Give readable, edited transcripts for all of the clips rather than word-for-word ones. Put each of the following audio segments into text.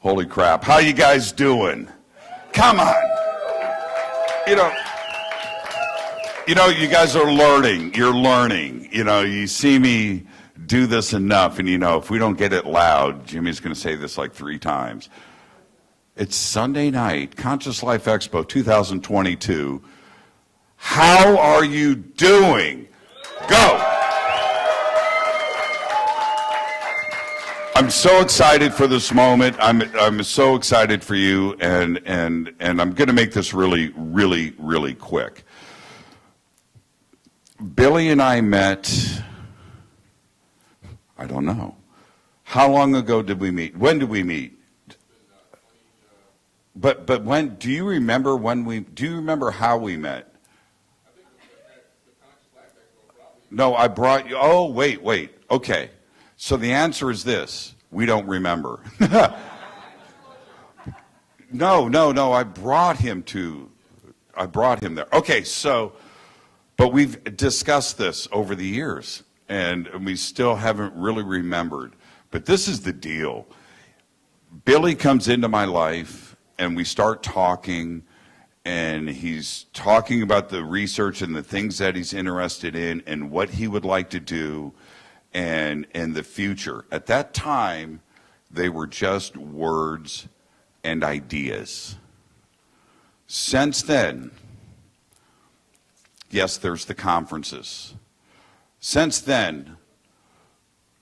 Holy crap. How you guys doing? Come on. You know, you guys are learning. You're learning. You know, you see me do this enough, and you know, if we don't get it loud, Jimmy's going to say this like 3 times. It's Sunday night, Conscious Life Expo 2022. How are you doing? Go! I'm so excited for this moment. I'm so excited for you, and I'm going to make this really quick. Billy and I met, I don't know. How long ago did we meet? When did we meet? But when, do you remember how we met? No, I brought you, oh, wait, okay. So the answer is this: we don't remember. No, I brought him there. Okay, so, but we've discussed this over the years, and we still haven't really remembered. But this is the deal. Billy comes into my life, and we start talking, and he's talking about the research and the things that he's interested in and what he would like to do. And in the future. At that time, they were just words and ideas. Since then, yes, there's the conferences. Since then,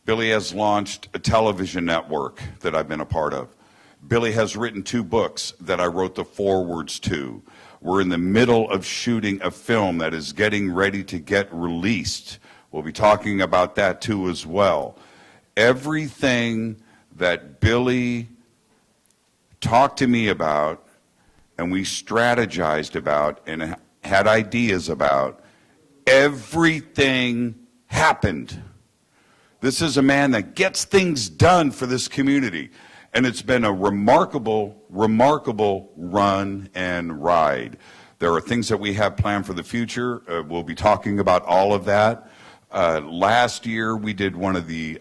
Billy has launched a television network that I've been a part of. Billy has written 2 books that I wrote the forewords to. We're in the middle of shooting a film that is getting ready to get released. We'll be talking about that too as well. Everything that Billy talked to me about and we strategized about and had ideas about, everything happened. This is a man that gets things done for this community. And it's been a remarkable run and ride. There are things that we have planned for the future. We'll be talking about all of that. Last year, we did one of the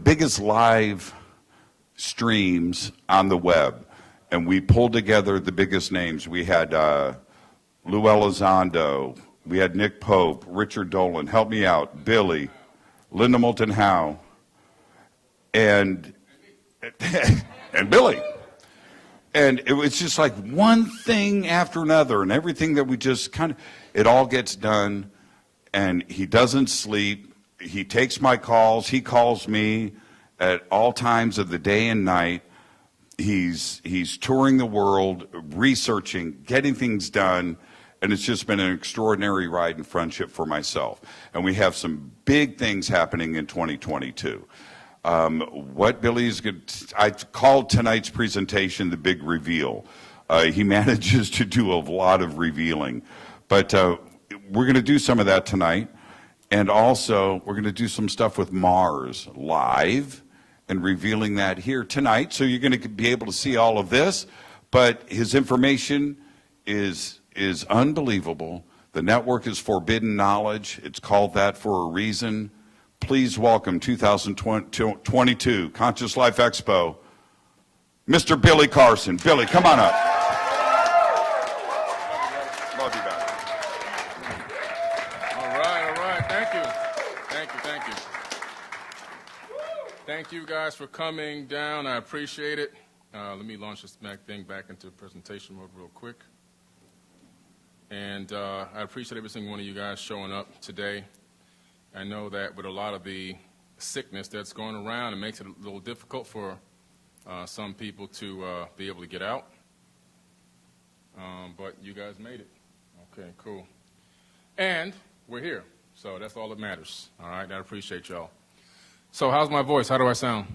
biggest live streams on the web, and we pulled together the biggest names. We had Lou Elizondo, we had Nick Pope, Richard Dolan, help me out, Billy, Linda Moulton Howe, and Billy. And it was just like one thing after another, and everything that we just it all gets done. And he doesn't sleep. He takes my calls. He calls me at all times of the day and night. He's touring the world, researching, getting things done, and it's just been an extraordinary ride and friendship for myself. And we have some big things happening in 2022. What Billy's good, I called tonight's presentation the big reveal. He manages to do a lot of revealing, but we're going to do some of that tonight, and also we're going to do some stuff with Mars live and revealing that here tonight. So you're going to be able to see all of this, but his information is unbelievable. The network is forbidden knowledge. It's called that for a reason. Please welcome 2022 Conscious Life Expo, Mr. Billy Carson. Billy, come on up. Love you, guys. Thank you guys for coming down. I appreciate it. Let me launch this thing back into presentation mode real quick. And I appreciate every single one of you guys showing up today. I know that with a lot of the sickness that's going around, it makes it a little difficult for some people to be able to get out. But you guys made it. Okay, cool. And we're here, so that's all that matters. All right, I appreciate y'all. So how's my voice? How do I sound?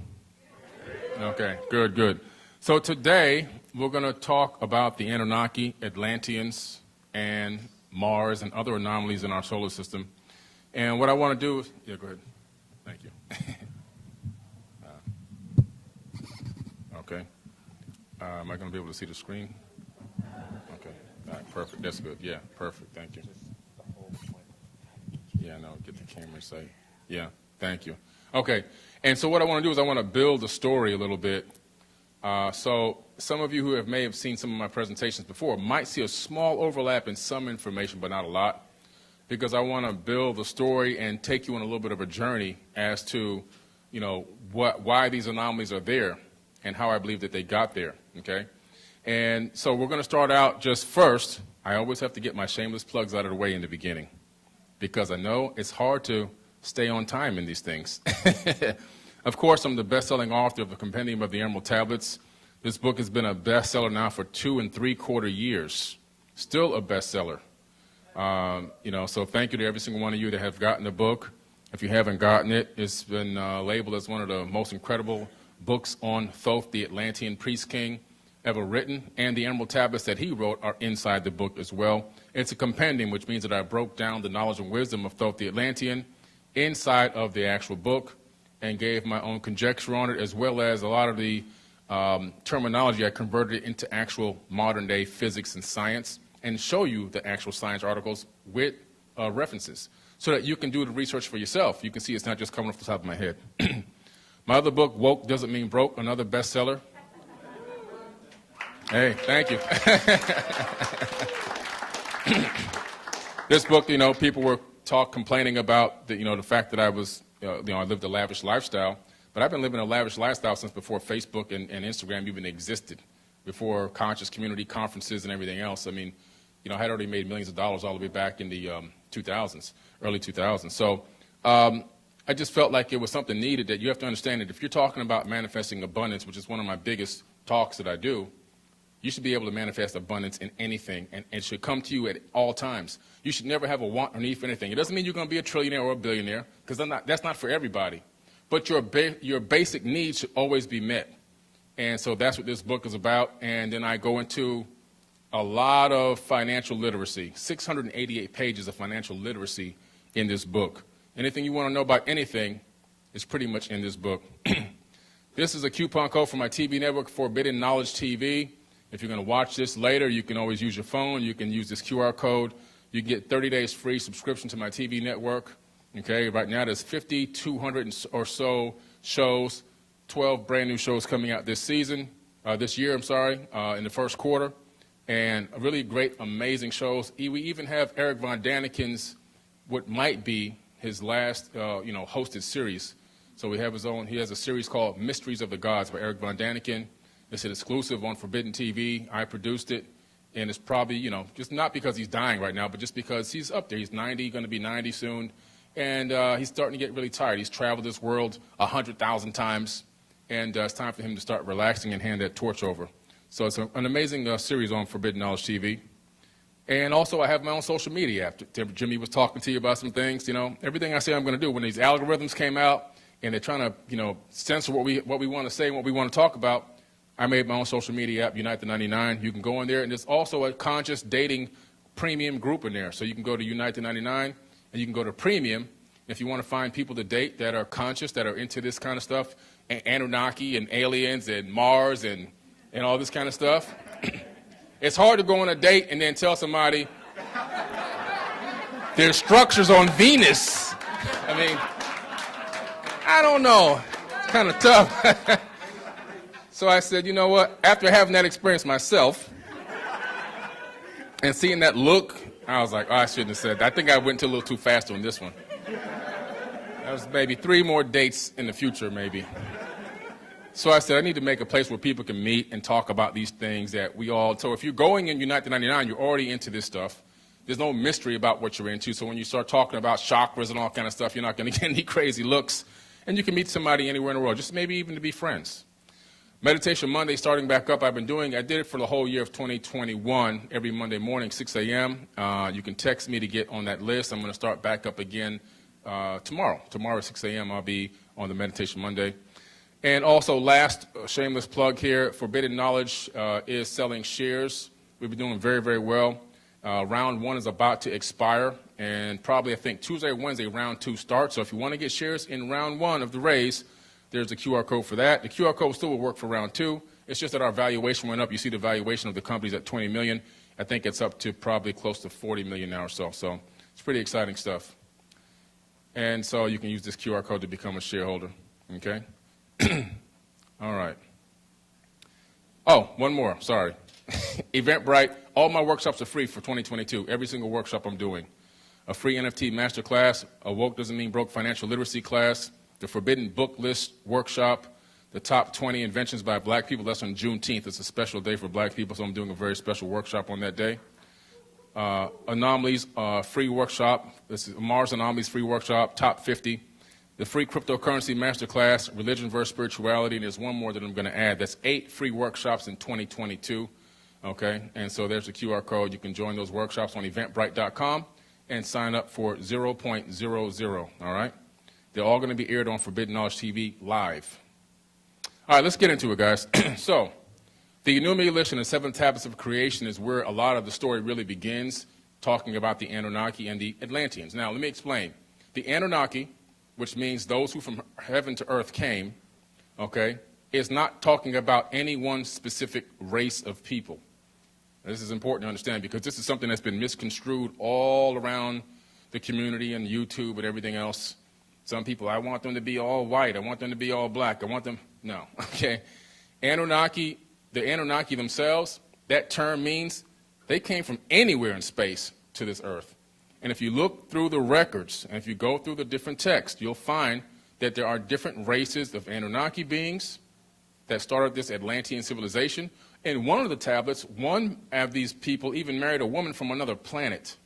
Okay, good. So today we're going to talk about the Anunnaki, Atlanteans, and Mars and other anomalies in our solar system. And what I want to do is, yeah, go ahead. Thank you. Okay. Am I going to be able to see the screen? Okay. All right, perfect. That's good. Yeah, perfect. Thank you. Yeah, no, get the camera sight. Yeah, thank you. Okay, and so what I want to do is I want to build a story a little bit So some of you who may have seen some of my presentations before might see a small overlap in some information, but not a lot, because I want to build the story and take you on a little bit of a journey as to, why these anomalies are there and how I believe that they got there, okay? And so we're going to start out just first. I always have to get my shameless plugs out of the way in the beginning, because I know it's hard to stay on time in these things. Of course, I'm the best-selling author of the Compendium of the Emerald Tablets. This book has been a bestseller now for 2 3/4 years. Still a bestseller. So thank you to every single one of you that have gotten the book. If you haven't gotten it, it's been labeled as one of the most incredible books on Thoth, the Atlantean priest king, ever written, and the Emerald Tablets that he wrote are inside the book as well. It's a compendium, which means that I broke down the knowledge and wisdom of Thoth, the Atlantean, inside of the actual book, and gave my own conjecture on it, as well as a lot of the terminology. I converted it into actual modern-day physics and science, and show you the actual science articles with references, so that you can do the research for yourself. You can see it's not just coming off the top of my head. My other book, Woke Doesn't Mean Broke, another bestseller. Hey, thank you. This book, people were complaining about the fact that I was, I lived a lavish lifestyle, but I've been living a lavish lifestyle since before Facebook and Instagram even existed, before conscious community conferences and everything else. I mean, I had already made millions of dollars all the way back in the 2000s, early 2000s. So I just felt like it was something needed, that you have to understand that if you're talking about manifesting abundance, which is one of my biggest talks that I do, you should be able to manifest abundance in anything, and it should come to you at all times. You should never have a want or need for anything. It doesn't mean you're going to be a trillionaire or a billionaire, because that's not for everybody. But your basic needs should always be met. And so that's what this book is about. And then I go into a lot of financial literacy, 688 pages of financial literacy in this book. Anything you want to know about anything is pretty much in this book. This is a coupon code for my TV network, Forbidden Knowledge TV. If you're going to watch this later, you can always use your phone. You can use this QR code. You can get 30 days free subscription to my TV network. Okay, right now there's 5,200 or so shows, 12 brand new shows coming out this year, in the first quarter, and really great, amazing shows. We even have Eric Von Daniken's, what might be his last, hosted series. So he has a series called Mysteries of the Gods by Eric Von Daniken. It's an exclusive on Forbidden TV. I produced it, and it's probably, just not because he's dying right now, but just because he's up there. He's 90, going to be 90 soon, and he's starting to get really tired. He's traveled this world 100,000 times, and it's time for him to start relaxing and hand that torch over. So it's an amazing series on Forbidden Knowledge TV. And also, I have my own social media app. Jimmy was talking to you about some things. Everything I say I'm going to do. When these algorithms came out and they're trying to, censor what we want to say and what we want to talk about, I made my own social media app, Unite the 99. You can go in there, and there's also a conscious dating premium group in there. So you can go to Unite the 99, and you can go to premium. If you want to find people to date that are conscious, that are into this kind of stuff, and Anunnaki and aliens and Mars and all this kind of stuff. It's hard to go on a date and then tell somebody there's structures on Venus. I mean, I don't know. It's kind of tough. So I said, you know what? After having that experience myself and seeing that look, I was like, I shouldn't have said that. I think I went a little too fast on this one. That was maybe 3 more dates in the future, maybe. So I said, I need to make a place where people can meet and talk about these things that we all. So if you're going in Unite the 99, you're already into this stuff. There's no mystery about what you're into. So when you start talking about chakras and all kind of stuff, you're not going to get any crazy looks. And you can meet somebody anywhere in the world, just maybe even to be friends. Meditation Monday starting back up. I did it for the whole year of 2021, every Monday morning, 6 a.m. You can text me to get on that list. I'm going to start back up again tomorrow. Tomorrow at 6 a.m. I'll be on the Meditation Monday. And also, last shameless plug here, Forbidden Knowledge is selling shares. We've been doing very, very well. Round 1 is about to expire, and probably, I think, Tuesday or Wednesday, round 2 starts. So if you want to get shares in round 1 of the raise, there's a QR code for that. The QR code still will work for round 2. It's just that our valuation went up. You see the valuation of the company's at $20 million. I think it's up to probably close to $40 million now or so. So it's pretty exciting stuff. And so you can use this QR code to become a shareholder. Okay? All right. one more, sorry. Eventbrite, all my workshops are free for 2022, every single workshop I'm doing. A free NFT masterclass, a Woke Doesn't Mean Broke financial literacy class, the Forbidden Book List workshop, the top 20 inventions by black people. That's on Juneteenth. It's a special day for black people, so I'm doing a very special workshop on that day. Anomalies free workshop. This is Mars Anomalies free workshop, top 50. The free cryptocurrency masterclass, religion versus spirituality, and there's one more that I'm going to add. That's 8 free workshops in 2022. Okay, and so there's the QR code. You can join those workshops on eventbrite.com and sign up for 0.00. All right, they're all going to be aired on Forbidden Knowledge TV live. All right, let's get into it, guys. So, the Enuma Elish and the 7 Tablets of Creation is where a lot of the story really begins, talking about the Anunnaki and the Atlanteans. Now, let me explain. The Anunnaki, which means those who from heaven to earth came, okay, is not talking about any one specific race of people. This is important to understand because this is something that's been misconstrued all around the community and YouTube and everything else. Some people, I want them to be all white. I want them to be all black. I want them, no, okay. Anunnaki, the Anunnaki themselves, that term means they came from anywhere in space to this earth. And if you look through the records, and if you go through the different texts, you'll find that there are different races of Anunnaki beings that started this Atlantean civilization. In one of the tablets, one of these people even married a woman from another planet,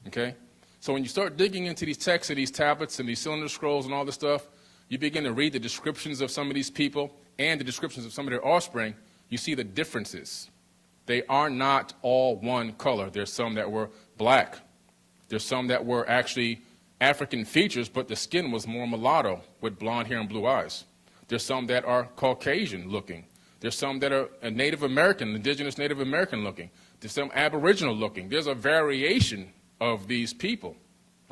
okay? So when you start digging into these texts and these tablets and these cylinder scrolls and all this stuff, you begin to read the descriptions of some of these people and the descriptions of some of their offspring, you see the differences. They are not all one color. There's some that were black. There's some that were actually African features, but the skin was more mulatto with blonde hair and blue eyes. There's some that are Caucasian looking. There's some that are Native American, indigenous Native American looking. There's some Aboriginal looking. There's a variation of these people,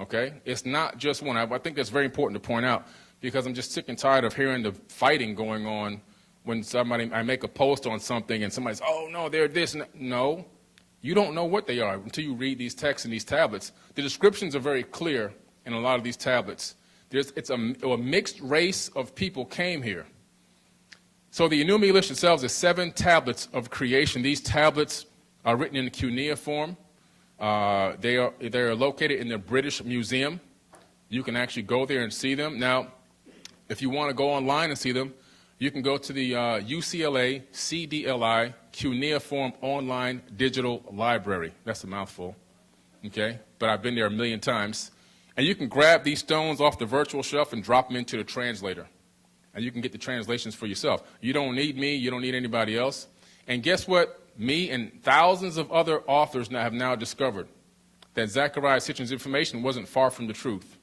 okay? It's not just one. I think that's very important to point out because I'm just sick and tired of hearing the fighting going on when I make a post on something and somebody's, oh, no, they're this. No, you don't know what they are until you read these texts and these tablets. The descriptions are very clear in a lot of these tablets. It's a mixed race of people came here. So the Enuma Elish itself is 7 tablets of creation. These tablets are written in cuneiform. They are located in the British Museum. You can actually go there and see them. Now, if you want to go online and see them, you can go to the UCLA CDLI Cuneiform Online Digital Library. That's a mouthful, okay? But I've been there a million times. And you can grab these stones off the virtual shelf and drop them into the translator. And you can get the translations for yourself. You don't need me. You don't need anybody else. And guess what? Me and thousands of other authors have now discovered that Zecharia Sitchin's information wasn't far from the truth.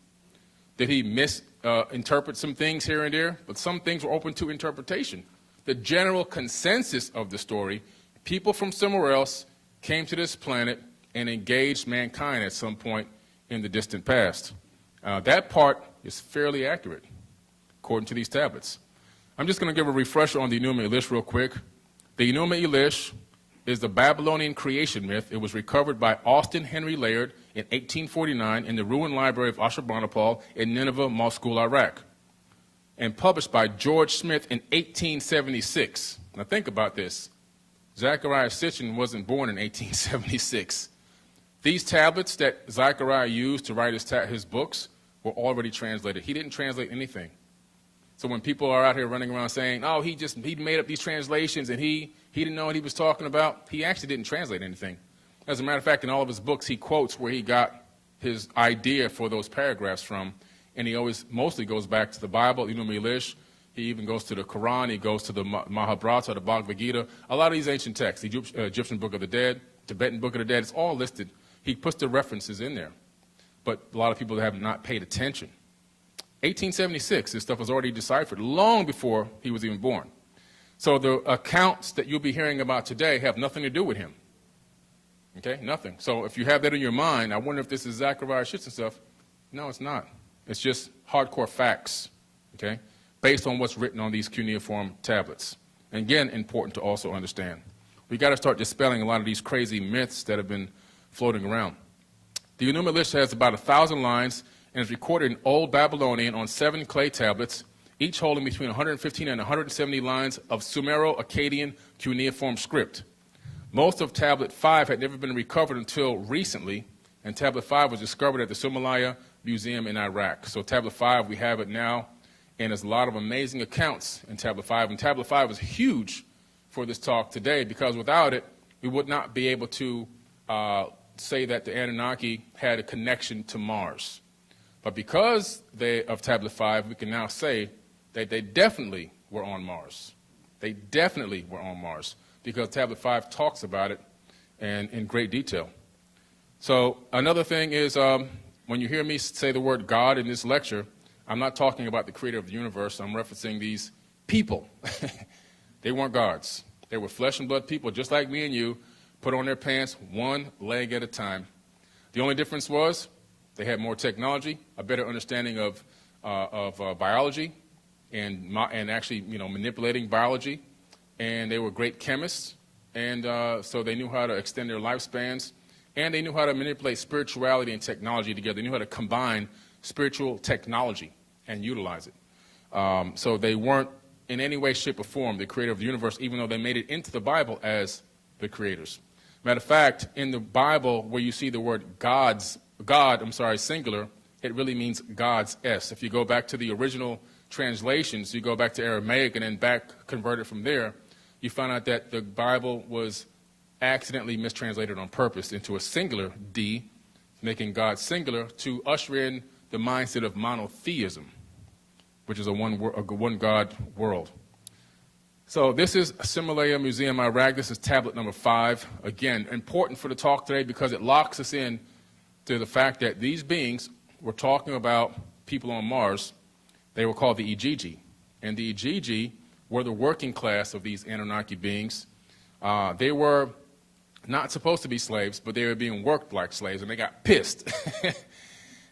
Did he misinterpret some things here and there? But some things were open to interpretation. The general consensus of the story, people from somewhere else came to this planet and engaged mankind at some point in the distant past. That part is fairly accurate, according to these tablets. I'm just going to give a refresher on the Enuma Elish real quick. The Enuma Elish is the Babylonian creation myth. It was recovered by Austin Henry Layard in 1849 in the ruined library of Ashurbanipal in Nineveh, Mosul, Iraq, and published by George Smith in 1876. Now think about this. Zecharia Sitchin wasn't born in 1876. These tablets that Zecharia used to write his books were already translated. He didn't translate anything. So when people are out here running around saying, oh, he made up these translations and he didn't know what he was talking about, he actually didn't translate anything. As a matter of fact, in all of his books, he quotes where he got his idea for those paragraphs from, and he always mostly goes back to the Bible, Enuma Elish. He even goes to the Quran. He goes to the Mahabharata, the Bhagavad Gita. A lot of these ancient texts, the Egyptian Book of the Dead, Tibetan Book of the Dead, it's all listed. He puts the references in there, but a lot of people have not paid attention. 1876, this stuff was already deciphered long before he was even born. So the accounts that you'll be hearing about today have nothing to do with him. Okay, nothing. So if you have that in your mind, I wonder if this is Zecharia Sitchin stuff. No, it's not. It's just hardcore facts, okay, based on what's written on these cuneiform tablets. And again, important to also understand. We got to start dispelling a lot of these crazy myths that have been floating around. The Enuma Elish has about 1,000 lines and is recorded in Old Babylonian on 7 clay tablets each holding between 115 and 170 lines of Sumero-Akkadian cuneiform script. Most of Tablet 5 had never been recovered until recently, and Tablet 5 was discovered at the Somalia Museum in Iraq. So Tablet 5, we have it now, and there's a lot of amazing accounts in Tablet 5. And Tablet 5 is huge for this talk today, because without it, we would not be able to say that the Anunnaki had a connection to Mars. But because of Tablet 5, we can now say that they definitely were on Mars. They definitely were on Mars, because Tablet 5 talks about it and in great detail. So another thing is, when you hear me say the word God in this lecture, I'm not talking about the creator of the universe. I'm referencing these people. They weren't gods. They were flesh and blood people, just like me and you, put on their pants one leg at a time. The only difference was they had more technology, a better understanding of biology, and actually, manipulating biology. And they were great chemists, and so they knew how to extend their lifespans, and they knew how to manipulate spirituality and technology together. They knew how to combine spiritual technology and utilize it. So they weren't in any way, shape, or form the creator of the universe, even though they made it into the Bible as the creators. Matter of fact, in the Bible, where you see the word singular, it really means God's S. If you go back to the original translations, you go back to Aramaic and then back converted from there, you find out that the Bible was accidentally mistranslated on purpose into a singular D, making God singular, to usher in the mindset of monotheism, which is a one God world. So this is Somalia Museum, Iraq. This is tablet number 5. Again, important for the talk today because it locks us in to the fact that these beings were talking about people on Mars. They were called the Igigi. And the Igigi were the working class of these Anunnaki beings. They were not supposed to be slaves, but they were being worked like slaves, and they got pissed.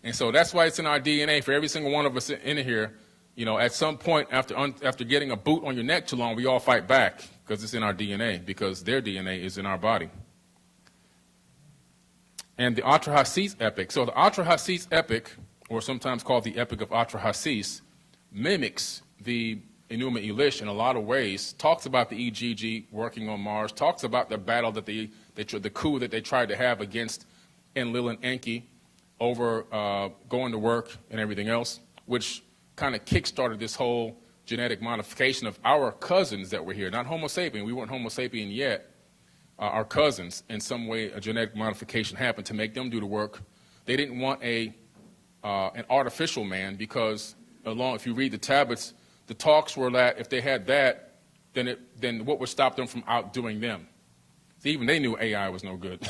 And so that's why it's in our DNA for every single one of us in here. At some point after getting a boot on your neck too long, we all fight back because it's in our DNA, because their DNA is in our body. And the Atrahasis epic. So the Atrahasis epic, or sometimes called the Epic of Atrahasis, mimics the Enuma Elish in a lot of ways, talks about the Igigi working on Mars, talks about the battle that the coup that they tried to have against Enlil and Enki over going to work and everything else, which kind of kick-started this whole genetic modification of our cousins that were here, not Homo sapien. We weren't Homo sapien yet. Our cousins, in some way, a genetic modification happened to make them do the work. They didn't want an artificial man because, if you read the tablets, the talks were that if they had that, then what would stop them from outdoing them? See, even they knew AI was no good.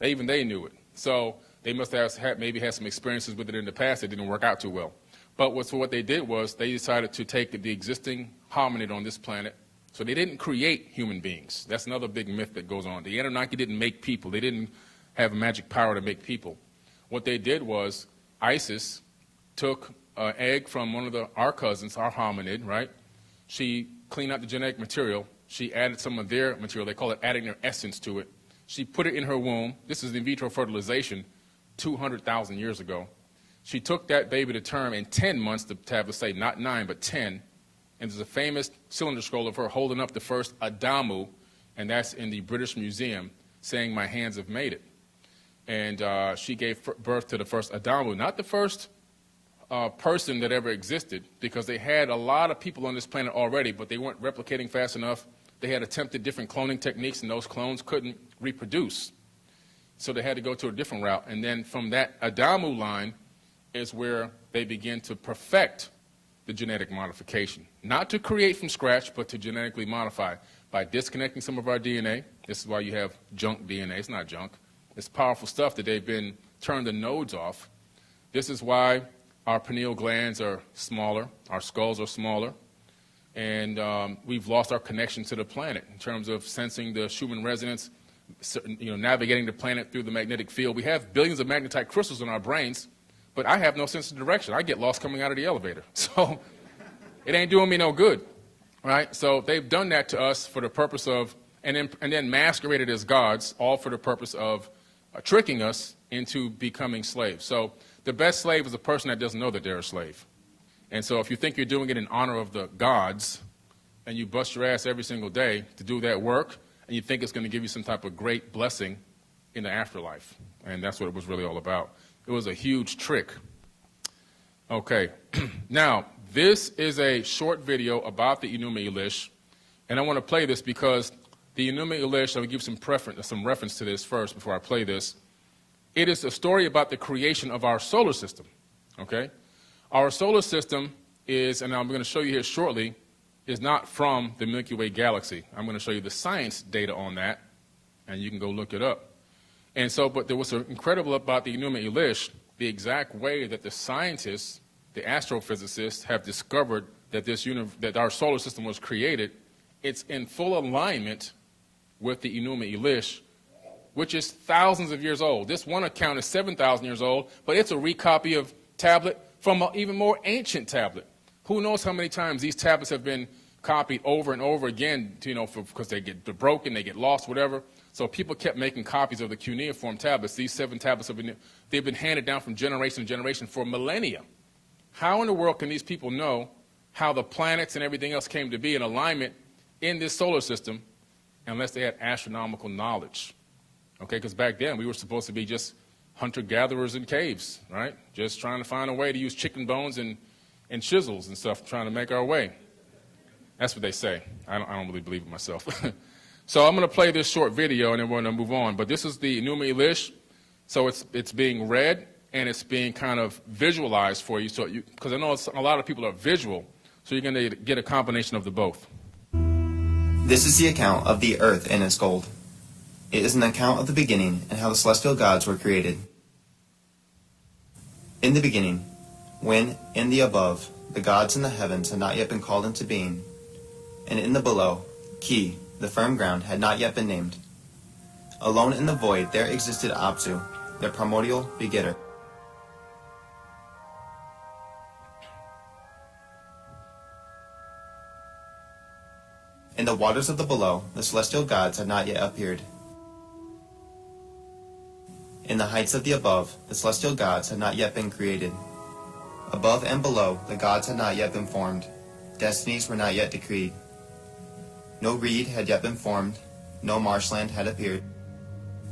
Even they knew it. So they must have maybe had some experiences with it in the past that didn't work out too well. But what they did was they decided to take the existing hominid on this planet. So they didn't create human beings. That's another big myth that goes on. The Anunnaki didn't make people. They didn't have a magic power to make people. What they did was Isis took an egg from one of our cousins, our hominid, right? She cleaned out the genetic material. She added some of their material. They call it adding their essence to it. She put it in her womb. This is in vitro fertilization 200,000 years ago. She took that baby to term in 10 months, the tablets say, not 9, but 10. And there's a famous cylinder scroll of her holding up the first Adamu, and that's in the British Museum, saying, "My hands have made it." And she gave birth to the first Adamu, not the first person that ever existed, because they had a lot of people on this planet already, but they weren't replicating fast enough. They had attempted different cloning techniques, and those clones couldn't reproduce. So they had to go to a different route. And then from that Adamu line is where they begin to perfect the genetic modification. Not to create from scratch, but to genetically modify by disconnecting some of our DNA. This is why you have junk DNA. It's not junk. It's powerful stuff that they've been turned the nodes off. This is why our pineal glands are smaller, our skulls are smaller, and we've lost our connection to the planet in terms of sensing the Schumann resonance, navigating the planet through the magnetic field. We have billions of magnetite crystals in our brains, but I have no sense of direction. I get lost coming out of the elevator. So it ain't doing me no good, right? So they've done that to us for the purpose of, and then masqueraded as gods, all for the purpose of tricking us into becoming slaves. So the best slave is a person that doesn't know that they're a slave. And so if you think you're doing it in honor of the gods, and you bust your ass every single day to do that work, and you think it's going to give you some type of great blessing in the afterlife. And that's what it was really all about. It was a huge trick. Okay, now, this is a short video about the Enuma Elish, and I want to play this because the Enuma Elish, I will give some reference to this first before I play this. It is a story about the creation of our solar system, okay? Our solar system is, and I'm going to show you here shortly, is not from the Milky Way galaxy. I'm going to show you the science data on that, and you can go look it up. And so, but there was incredible about the Enuma Elish, the exact way that the scientists, the astrophysicists, have discovered that that our solar system was created. It's in full alignment with the Enuma Elish, which is thousands of years old. This one account is 7,000 years old, but it's a recopy of tablet from an even more ancient tablet. Who knows how many times these tablets have been copied over and over again, because they're broken, they get lost, whatever. So people kept making copies of the cuneiform tablets. These 7 tablets they've been handed down from generation to generation for millennia. How in the world can these people know how the planets and everything else came to be in alignment in this solar system unless they had astronomical knowledge? Okay, because back then we were supposed to be just hunter-gatherers in caves, right? Just trying to find a way to use chicken bones and chisels and stuff, trying to make our way. That's what they say. I don't really believe it myself. So I'm going to play this short video, and then we're going to move on. But this is the Enuma Elish. So it's being read, and it's being kind of visualized for you. So because I know a lot of people are visual, so you're going to get a combination of the both. This is the account of the earth and its gold. It is an account of the beginning and how the celestial gods were created. In the beginning, when, in the above, the gods in the heavens had not yet been called into being, and in the below, Ki, the firm ground, had not yet been named. Alone in the void there existed Apsu, their primordial begetter. In the waters of the below, the celestial gods had not yet appeared. In the heights of the above, the celestial gods had not yet been created. Above and below, the gods had not yet been formed. Destinies were not yet decreed. No reed had yet been formed. No marshland had appeared.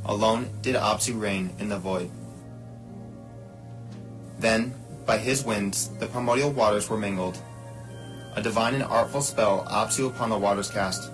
Alone did Apsu reign in the void. Then, by his winds, the primordial waters were mingled. A divine and artful spell Apsu upon the waters cast.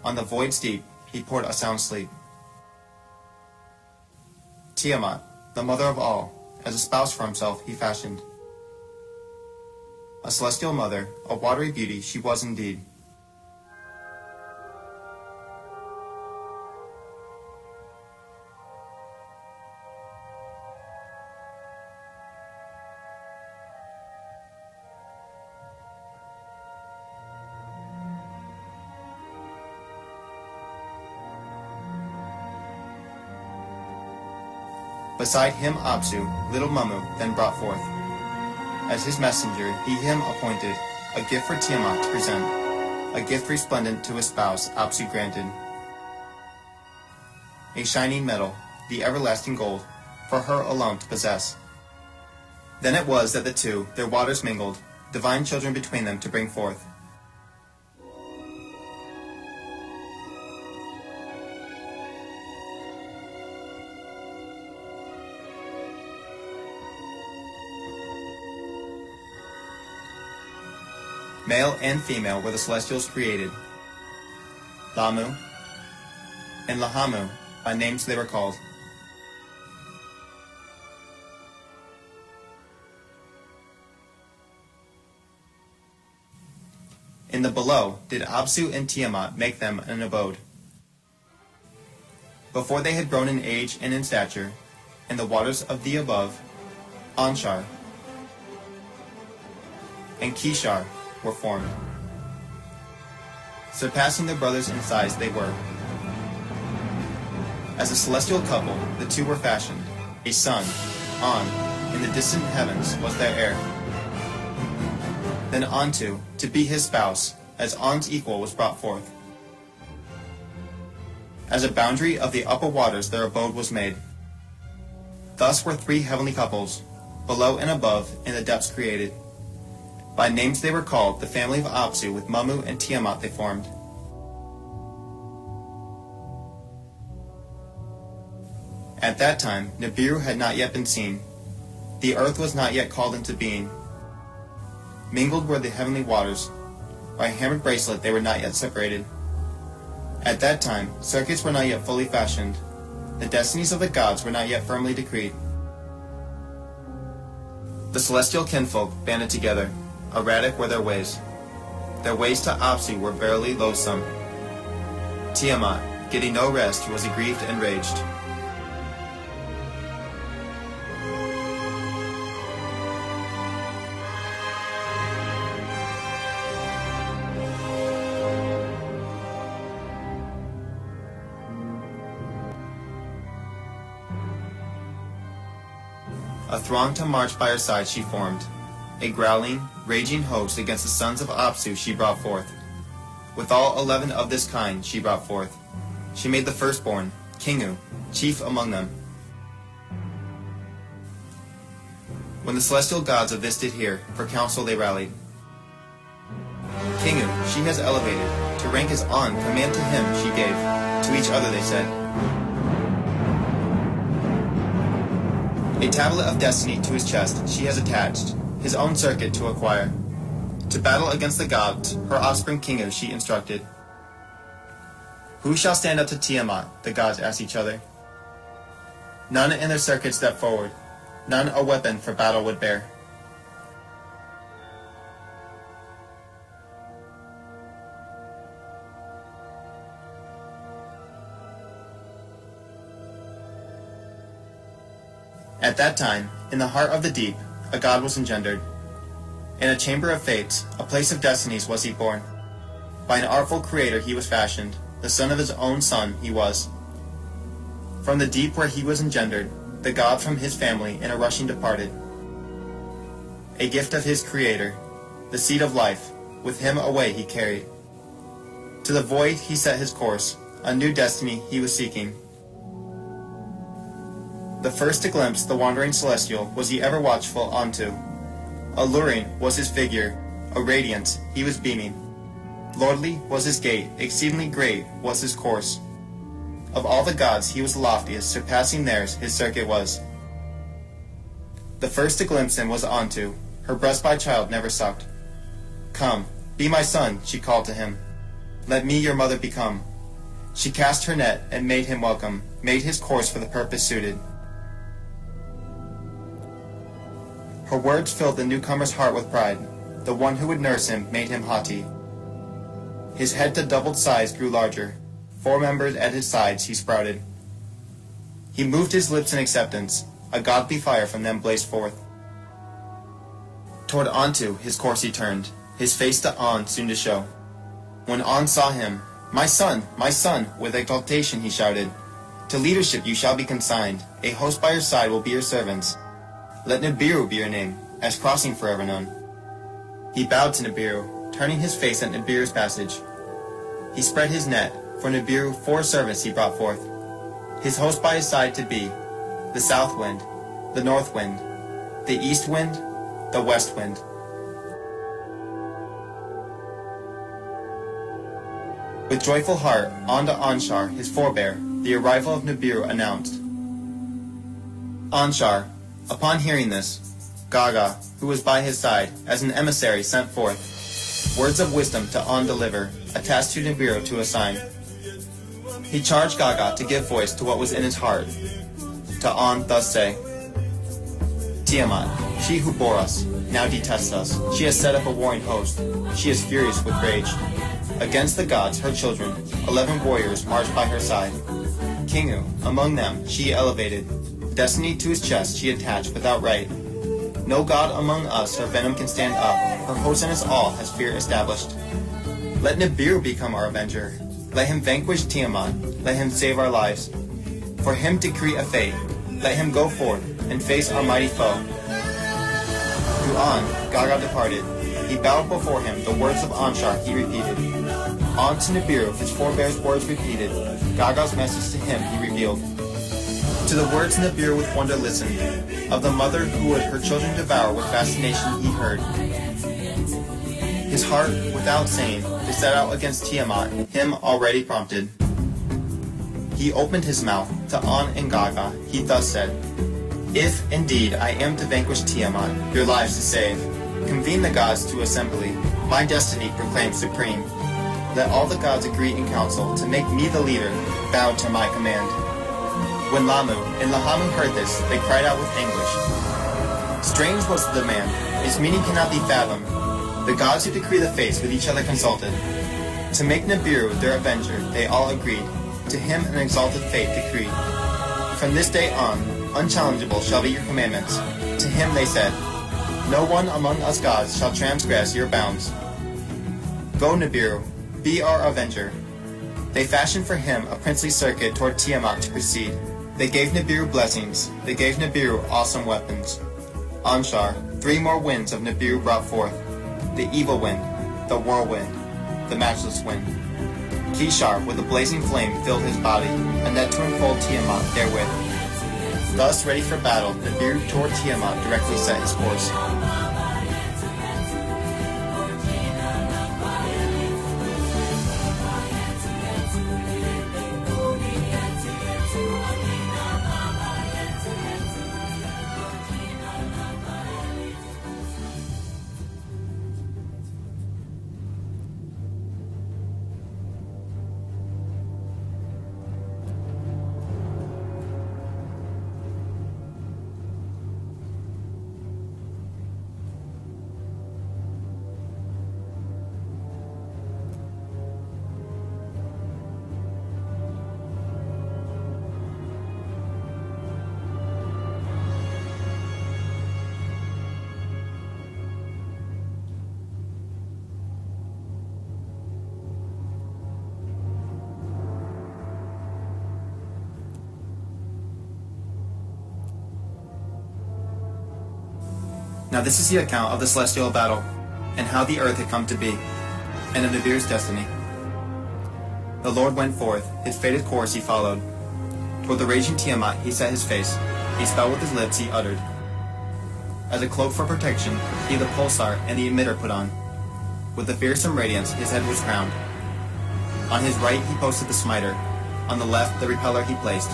On the void's deep, he poured a sound sleep. Tiamat, the mother of all, as a spouse for himself he fashioned. A celestial mother, a watery beauty she was indeed. Beside him Apsu, little Mamu, then brought forth. As his messenger, he him appointed, a gift for Tiamat to present, a gift resplendent to his spouse Apsu granted. A shining metal, the everlasting gold, for her alone to possess. Then it was that the two, their waters mingled, divine children between them to bring forth. Male and female were the celestials created. Lamu and Lahamu, by names they were called. In the below did Apsu and Tiamat make them an abode. Before they had grown in age and in stature, in the waters of the above, Anshar and Kishar were formed. Surpassing their brothers in size they were, As a celestial couple, the two were fashioned. A son, On, in the distant heavens, was their heir. Then Onto, to be his spouse, as On's equal, was brought forth. As a boundary of the upper waters their abode was made. Thus were three heavenly couples, below and above, in the depths created. By names they were called, the family of Apsu, with Mummu and Tiamat they formed. At that time, Nibiru had not yet been seen. The earth was not yet called into being. Mingled were the heavenly waters. By a hammered bracelet they were not yet separated. At that time, circuits were not yet fully fashioned. The destinies of the gods were not yet firmly decreed. The celestial kinfolk banded together. Erratic were their ways. Their ways to Apsu were verily loathsome. Tiamat, getting no rest, was aggrieved and raged. A throng to march by her side she formed. A growling, raging host against the sons of Apsu she brought forth. With all 11 of this kind she brought forth. She made the firstborn, Kingu, chief among them. When the celestial gods of this did hear, for counsel they rallied. Kingu she has elevated, to rank as On, command to him she gave. To each other they said. A tablet of destiny to his chest she has attached, his own circuit to acquire. To battle against the gods, her offspring Kingu she instructed. Who shall stand up to Tiamat, the gods asked each other. None in their circuit stepped forward, none a weapon for battle would bear. At that time, in the heart of the deep, a god was engendered. In a chamber of fates, a place of destinies was he born. By an artful creator he was fashioned, the son of his own son he was. From the deep where he was engendered, the god from his family in a rushing departed. A gift of his creator, the seed of life, with him away he carried. To the void he set his course, a new destiny he was seeking. The first to glimpse the wandering celestial was he ever watchful onto. Alluring was his figure, a radiance he was beaming. Lordly was his gait, exceedingly great was his course. Of all the gods he was the loftiest, surpassing theirs his circuit was. The first to glimpse him was Onto, her breast by child never sucked. Come, be my son, she called to him. Let me your mother become. She cast her net and made him welcome, made his course for the purpose suited. Her words filled the newcomer's heart with pride. The one who would nurse him made him haughty. His head to doubled size grew larger. 4 members at his sides he sprouted. He moved his lips in acceptance. A godly fire from them blazed forth. Toward Onto his course he turned, his face to On soon to show. When On saw him, my son, with exultation he shouted. To leadership you shall be consigned. A host by your side will be your servants. Let Nibiru be your name, as crossing forever known. He bowed to Nibiru, turning his face at Nibiru's passage. He spread his net, for Nibiru 4 servants he brought forth. His host by his side to be, the south wind, the north wind, the east wind, the west wind. With joyful heart, on to Anshar, his forebear, the arrival of Nibiru announced. Anshar, upon hearing this, Gaga, who was by his side, as an emissary sent forth, words of wisdom to On deliver, a task to Nibiru to assign. He charged Gaga to give voice to what was in his heart. To On thus say, Tiamat, she who bore us, now detests us. She has set up a warring host. She is furious with rage. Against the gods, her children, 11 warriors marched by her side. Kingu, among them, she elevated. Destiny to his chest she attached without right. No god among us her venom can stand up. Her host in us all has fear established. Let Nibiru become our avenger. Let him vanquish Tiamat. Let him save our lives. For him decree a fate. Let him go forth and face our mighty foe. To On, Gaga departed. He bowed before him, the words of Anshar he repeated. On to Nibiru, his forebears' words repeated. Gaga's message to him he revealed. To the words Nibiru with wonder listened. Of the mother who would her children devour with fascination he heard. His heart, without saying, to set out against Tiamat, him already prompted. He opened his mouth to On and Gaga, he thus said, If, indeed, I am to vanquish Tiamat, your lives to save, convene the gods to assembly, my destiny proclaim supreme. Let all the gods agree in council to make me the leader, bowed to my command. When Lamu and Lahamu heard this, they cried out with anguish. Strange was the demand, its meaning cannot be fathomed. The gods who decree the fates with each other consulted. To make Nibiru their avenger, they all agreed. To him an exalted fate decreed. From this day on, unchallengeable shall be your commandments. To him they said, No one among us gods shall transgress your bounds. Go, Nibiru, be our avenger. They fashioned for him a princely circuit toward Tiamat to proceed. They gave Nibiru blessings. They gave Nibiru awesome weapons. Anshar, 3 more winds of Nibiru brought forth. The evil wind, the whirlwind, the matchless wind. Kishar, with a blazing flame, filled his body, a net to enfold Tiamat therewith. Thus, ready for battle, Nibiru toward Tiamat directly set his course. Now this is the account of the celestial battle, and how the earth had come to be, and of Nibiru's destiny. The Lord went forth, his fated course he followed. Toward the raging Tiamat he set his face, a spell with his lips he uttered. As a cloak for protection, he the pulsar and the emitter put on. With the fearsome radiance his head was crowned. On his right he posted the smiter, on the left the repeller he placed.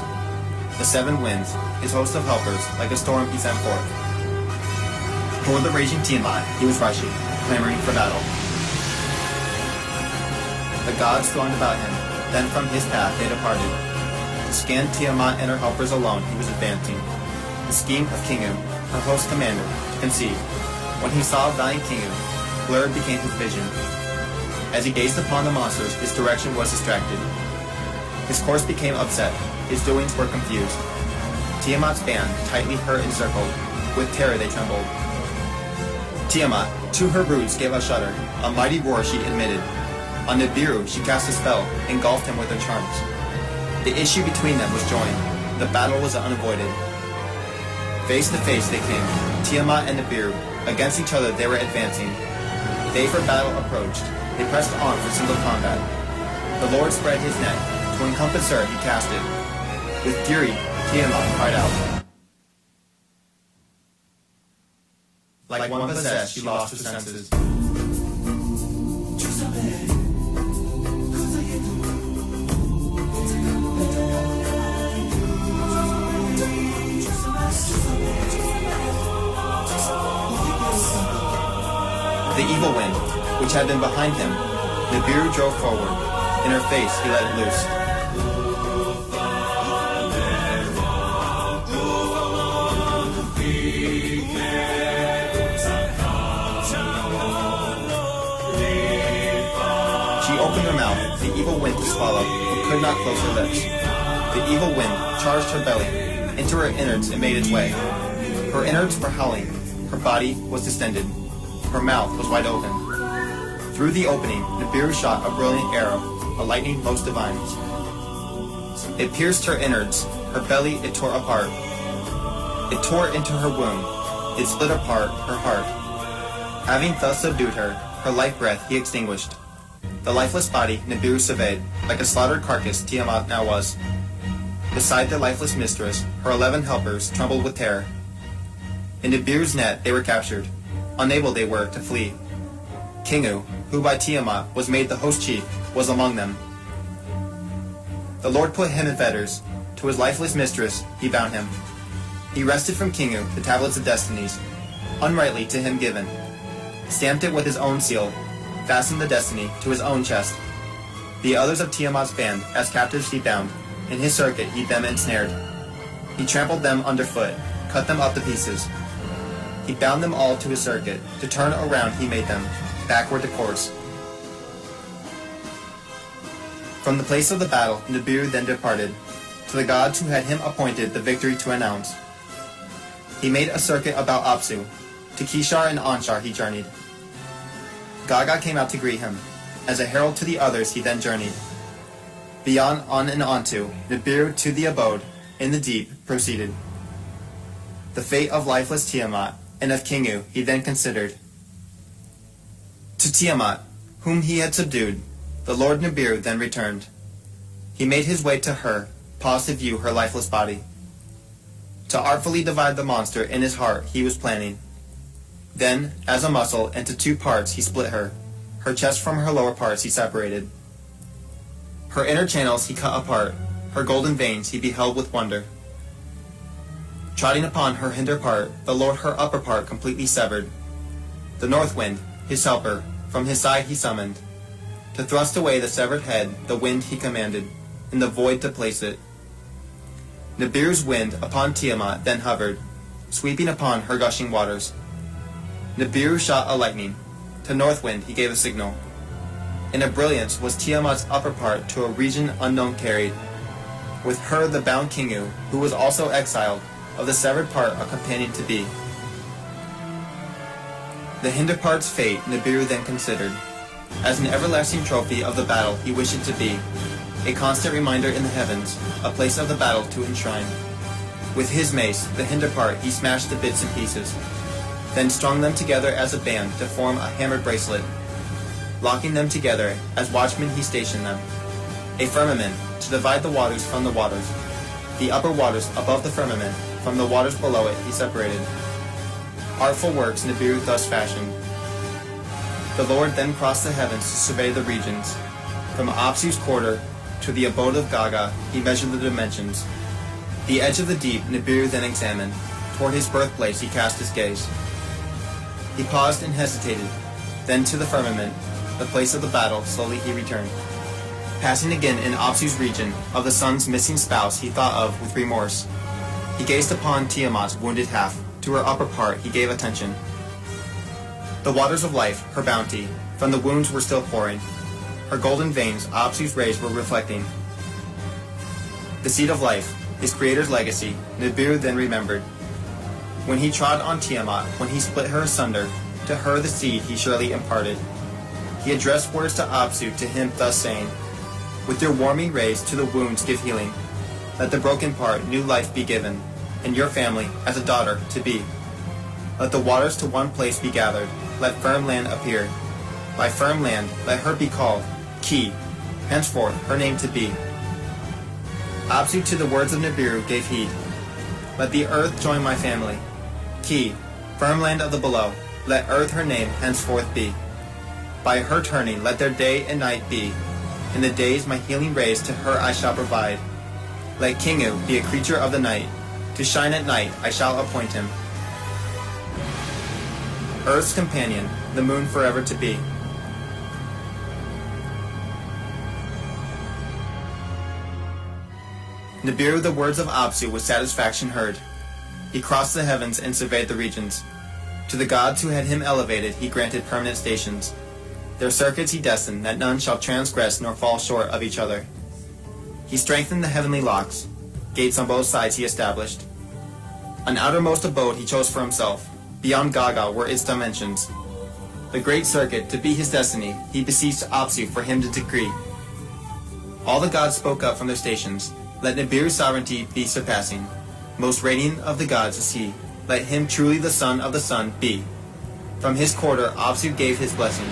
The 7 winds, his host of helpers, like a storm he sent forth. Toward the raging Tiamat he was rushing, clamoring for battle. The gods thronged about him, then from his path they departed. To scan Tiamat and her helpers alone he was advancing. The scheme of Kingu, her host commander, to conceive. When he saw valiant Kingu, blurred became his vision. As he gazed upon the monsters, his direction was distracted. His course became upset, his doings were confused. Tiamat's band, tightly her encircled, with terror they trembled. Tiamat, to her roots gave a shudder, a mighty roar she emitted. On Nibiru she cast a spell, engulfed him with her charms. The issue between them was joined, the battle was unavoided. Face to face they came, Tiamat and Nibiru, against each other they were advancing. They for battle approached, they pressed on for single combat. The Lord spread his net, to encompass her he cast it. With fury, Tiamat cried out. Like one possessed, she lost her senses. The evil wind, which had been behind him, Nibiru drove forward. In her face he let it loose. She opened her mouth, the evil wind to swallow, but could not close her lips. The evil wind charged her belly. Into her innards it made its way. Her innards were howling. Her body was distended. Her mouth was wide open. Through the opening, Nibiru shot a brilliant arrow, a lightning most divine. It pierced her innards. her belly it tore apart. It tore into her womb, it split apart her heart. Having thus subdued her, her life breath he extinguished. The lifeless body Nibiru surveyed, like a slaughtered carcass Tiamat now was. Beside the lifeless mistress, her 11 helpers trembled with terror. In Nibiru's net they were captured. Unable they were to flee. Kingu, who by Tiamat was made the host chief, was among them. The Lord put him in fetters. To his lifeless mistress he bound him. He wrested from Kingu the tablets of destinies, unrightly to him given, stamped it with his own seal, fastened the destiny to his own chest. The others of Tiamat's band as captives he bound, in his circuit he them ensnared. He trampled them underfoot, cut them up to pieces. He bound them all to his circuit, to turn around he made them, backward to course. From the place of the battle Nibiru then departed, to the gods who had him appointed the victory to announce. He made a circuit about Apsu. To Kishar and Anshar he journeyed. Gaga came out to greet him. As a herald to the others he then journeyed. Beyond on and onto, Nibiru to the abode, in the deep, proceeded. The fate of lifeless Tiamat and of Kingu he then considered. To Tiamat, whom he had subdued, the Lord Nibiru then returned. He made his way to her, paused to view her lifeless body. To artfully divide the monster in his heart he was planning. Then, as a muscle, into 2 parts he split her. Her chest from her lower parts he separated. Her inner channels he cut apart. Her golden veins he beheld with wonder. Trotting upon her hinder part, the Lord her upper part completely severed. The north wind, his helper, from his side he summoned. To thrust away the severed head, the wind he commanded, in the void to place it. Nibiru's wind upon Tiamat then hovered, sweeping upon her gushing waters. Nibiru shot a lightning. To north wind he gave a signal. In a brilliance was Tiamat's upper part to a region unknown carried. With her the bound Kingu, who was also exiled, of the severed part a companion to be. The hinder part's fate Nibiru then considered. As an everlasting trophy of the battle he wished it to be, a constant reminder in the heavens, a place of the battle to enshrine. With his mace, the hinder part he smashed to bits and pieces, then strung them together as a band to form a hammered bracelet. Locking them together, as watchmen he stationed them. A firmament, to divide the waters from the waters. The upper waters above the firmament, from the waters below it he separated. Artful works Nibiru thus fashioned. The Lord then crossed the heavens to survey the regions. From Apsu's quarter to the abode of Gaga he measured the dimensions. The edge of the deep Nibiru then examined. Toward his birthplace he cast his gaze. He paused and hesitated. Then to the firmament, the place of the battle, slowly he returned. Passing again in Apsu's region, of the sun's missing spouse he thought of with remorse. He gazed upon Tiamat's wounded half. To her upper part he gave attention. The waters of life, her bounty, from the wounds were still pouring. Her golden veins Apsu's rays were reflecting. The seed of life, his creator's legacy, Nibiru then remembered. When he trod on Tiamat, when he split her asunder, to her the seed he surely imparted. He addressed words to Apsu, to him thus saying, with your warming rays to the wounds give healing. Let the broken part new life be given, and your family as a daughter to be. Let the waters to one place be gathered, let firm land appear. By firm land let her be called, Ki, henceforth her name to be. Apsu to the words of Nibiru gave heed. Let the earth join my family. Ki, firm land of the below, let earth her name henceforth be. By her turning let their day and night be. In the days my healing rays to her I shall provide. Let Kingu be a creature of the night. To shine at night I shall appoint him. Earth's companion, the moon forever to be. Nibiru the words of Apsu with satisfaction heard. He crossed the heavens and surveyed the regions. To the gods who had him elevated he granted permanent stations. Their circuits he destined, that none shall transgress nor fall short of each other. He strengthened the heavenly locks. Gates on both sides he established. An outermost abode he chose for himself. Beyond Gaga were its dimensions. The great circuit, to be his destiny, he beseeched Apsu for him to decree. All the gods spoke up from their stations. Let Nibiru's sovereignty be surpassing. Most radiant of the gods is he. Let him truly the son of the sun be. From his quarter Absu gave his blessing.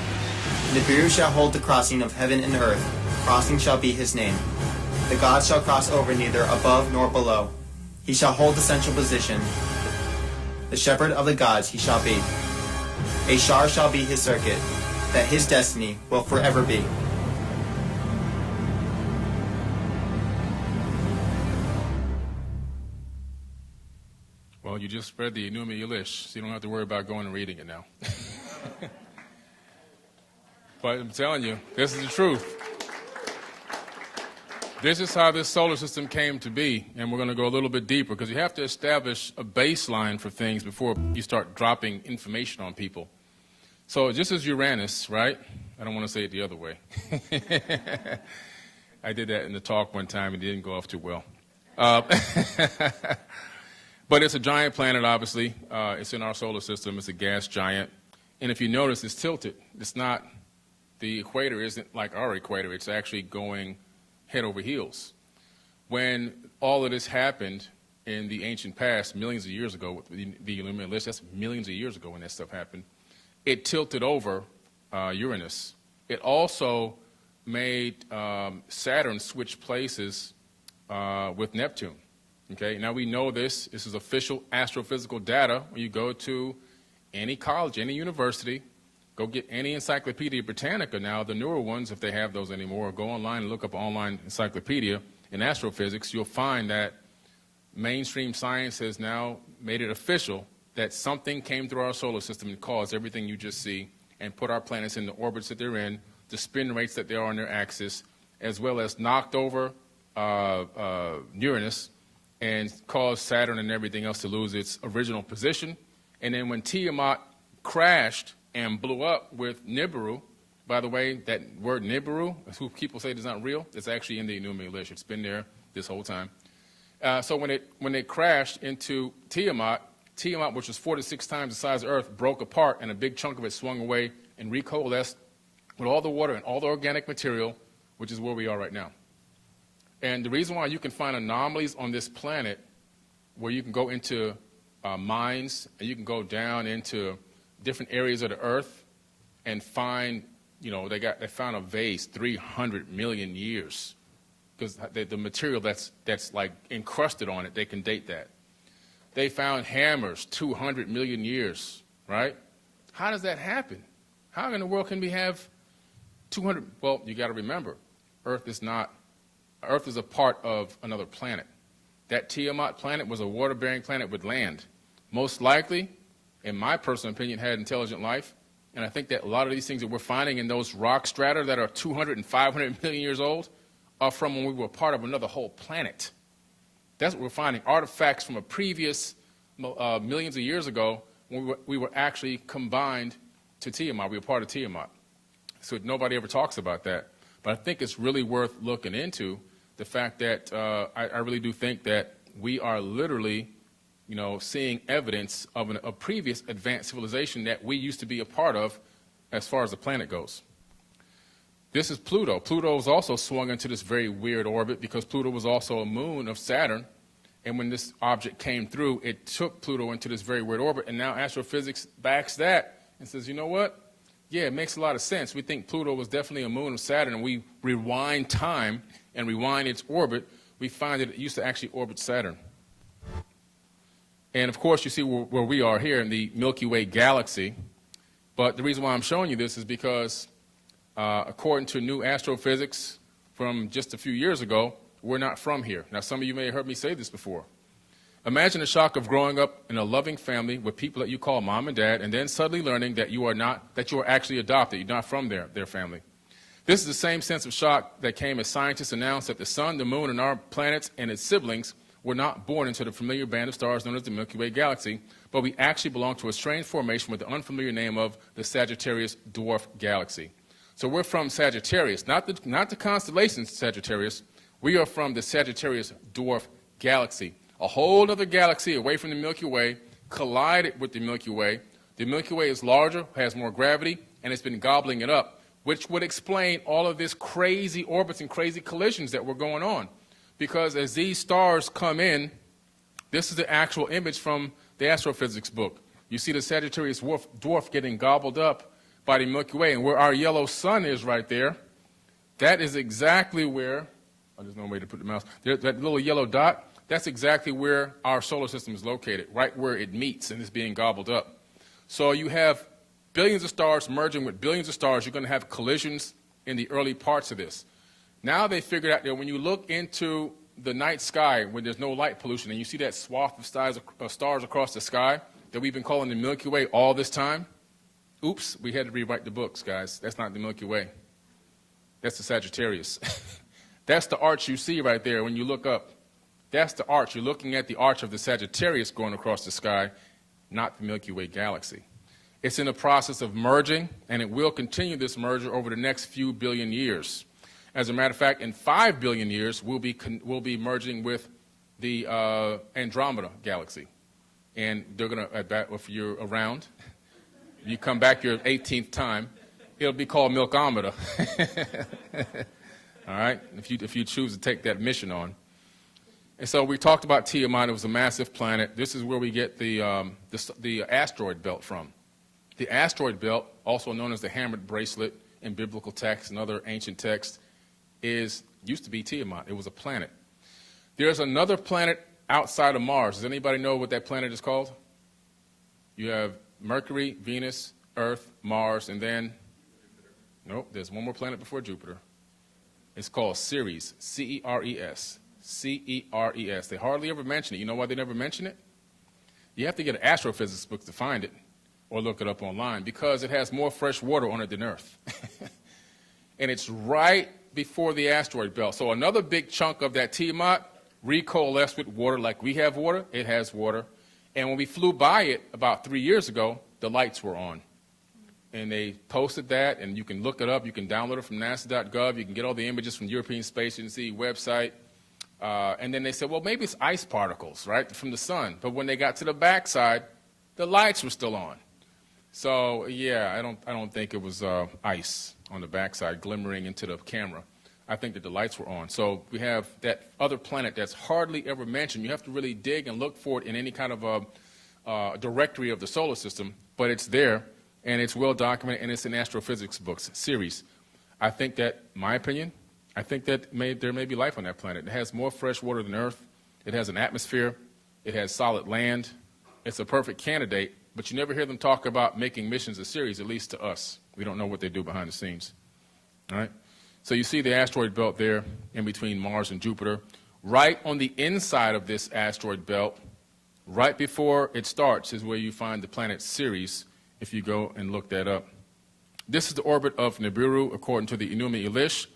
Nibiru shall hold the crossing of heaven and earth. Crossing shall be his name. The gods shall cross over neither above nor below. He shall hold the central position. The shepherd of the gods he shall be. A shar shall be his circuit, that his destiny will forever be. Well, you just read the Enuma Elish, so you don't have to worry about going and reading it now. But I'm telling you, this is the truth. This is how this solar system came to be, and we're going to go a little bit deeper because you have to establish a baseline for things before you start dropping information on people. So just as Uranus, right? I don't want to say it the other way. I did that in the talk one time and it didn't go off too well. But it's a giant planet, obviously. It's in our solar system. It's a gas giant. And if you notice, it's tilted. It's not, the equator isn't like our equator. It's actually going head over heels. When all of this happened in the ancient past, millions of years ago, with the Enuma Elish, that's millions of years ago when that stuff happened, it tilted over Uranus. It also made Saturn switch places with Neptune. Okay, now we know this. This is official astrophysical data. When you go to any college, any university, go get any Encyclopedia Britannica now, the newer ones, if they have those anymore, or go online and look up online encyclopedia in astrophysics, you'll find that mainstream science has now made it official that something came through our solar system and caused everything you just see and put our planets in the orbits that they're in, the spin rates that they are on their axis, as well as knocked over Uranus and caused Saturn and everything else to lose its original position. And then when Tiamat crashed and blew up with Nibiru, by the way, that word Nibiru, who people say is not real, it's actually in the Enuma Elish. It's been there this whole time. So when it crashed into Tiamat, which was 4 to 6 times the size of Earth, broke apart and a big chunk of it swung away and recoalesced with all the water and all the organic material, which is where we are right now. And the reason why you can find anomalies on this planet where you can go into mines and you can go down into different areas of the Earth and find, they found a vase 300 million years because the material that's like encrusted on it, they can date that. They found hammers 200 million years, right? How does that happen? How in the world can we have 200? Well, you got to remember, Earth is a part of another planet. That Tiamat planet was a water-bearing planet with land. Most likely, in my personal opinion, had intelligent life. And I think that a lot of these things that we're finding in those rock strata that are 200 and 500 million years old are from when we were part of another whole planet. That's what we're finding, artifacts from a previous millions of years ago when we were actually combined to Tiamat. We were part of Tiamat. So nobody ever talks about that. But I think it's really worth looking into the fact that I really do think that we are literally seeing evidence of a previous advanced civilization that we used to be a part of as far as the planet goes. This is Pluto. Pluto was also swung into this very weird orbit because Pluto was also a moon of Saturn. And when this object came through, it took Pluto into this very weird orbit. And now astrophysics backs that and says, you know what? Yeah, it makes a lot of sense. We think Pluto was definitely a moon of Saturn, and we rewind time and rewind its orbit. We find that it used to actually orbit Saturn. And, of course, you see where we are here in the Milky Way galaxy. But the reason why I'm showing you this is because, according to new astrophysics from just a few years ago, we're not from here. Now, some of you may have heard me say this before. Imagine the shock of growing up in a loving family with people that you call mom and dad, and then suddenly learning that you are actually adopted. You're not from their family. This is the same sense of shock that came as scientists announced that the sun, the moon, and our planets and its siblings were not born into the familiar band of stars known as the Milky Way galaxy, but we actually belong to a strange formation with the unfamiliar name of the Sagittarius dwarf galaxy. So we're from Sagittarius, not the constellation Sagittarius. We are from the Sagittarius dwarf galaxy, a whole other galaxy away from the Milky Way, collided with the Milky Way. The Milky Way is larger, has more gravity, and it's been gobbling it up, which would explain all of this crazy orbits and crazy collisions that were going on. because as these stars come in, this is the actual image from the astrophysics book. You see the Sagittarius dwarf getting gobbled up by the Milky Way, and where our yellow sun is right there, that is exactly where, oh, there's no way to put the mouse, there, that little yellow dot, that's exactly where our solar system is located, right where it meets and is being gobbled up. So you have billions of stars merging with billions of stars. You're going to have collisions in the early parts of this. Now they figured out that when you look into the night sky when there's no light pollution and you see that swath of stars across the sky that we've been calling the Milky Way all this time, oops, we had to rewrite the books, guys. That's not the Milky Way. That's the Sagittarius. That's the arch you see right there when you look up. That's the arch. You're looking at the arch of the Sagittarius going across the sky, not the Milky Way galaxy. It's in the process of merging, and it will continue this merger over the next few billion years. As a matter of fact, in 5 billion years, we'll be merging with the Andromeda galaxy. And they're going to, if you're around, you come back your 18th time, it'll be called Milkomeda. All right, if you choose to take that mission on. And so we talked about Tiamat. It was a massive planet. This is where we get the asteroid belt from. The asteroid belt, also known as the hammered bracelet in biblical texts and other ancient texts, used to be Tiamat. It was a planet. There's another planet outside of Mars. Does anybody know what that planet is called? You have Mercury, Venus, Earth, Mars, and then, nope, there's one more planet before Jupiter. It's called Ceres, C-E-R-E-S. C-E-R-E-S. They hardly ever mention it. You know why they never mention it? You have to get an astrophysics book to find it or look it up online because it has more fresh water on it than Earth. And it's right before the asteroid belt. So another big chunk of that Tiamat recoalesced with water like we have water. It has water. And when we flew by it about 3 years ago, the lights were on. And they posted that, and you can look it up. You can download it from nasa.gov. You can get all the images from the European Space Agency website. And then they said, well, maybe it's ice particles, right, from the sun. But when they got to the backside, the lights were still on. So, yeah, I don't think it was ice on the backside glimmering into the camera. I think that the lights were on. So we have that other planet that's hardly ever mentioned. You have to really dig and look for it in any kind of a directory of the solar system, but it's there, and it's well documented, and it's in astrophysics books, series. I think that, my opinion, I think that there may be life on that planet. It has more fresh water than Earth. It has an atmosphere. It has solid land. It's a perfect candidate, but you never hear them talk about making missions a series, at least to us. We don't know what they do behind the scenes. All right? So you see the asteroid belt there in between Mars and Jupiter. Right on the inside of this asteroid belt, right before it starts, is where you find the planet Ceres, if you go and look that up. This is the orbit of Nibiru, according to the Enuma Elish.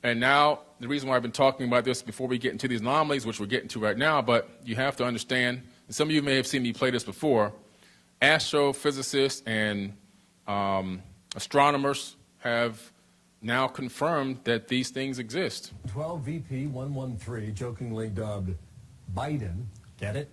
And now, the reason why I've been talking about this before we get into these anomalies, which we're getting to right now, but you have to understand, and some of you may have seen me play this before, astrophysicists and astronomers have now confirmed that these things exist. 12 VP 113, jokingly dubbed Biden, get it?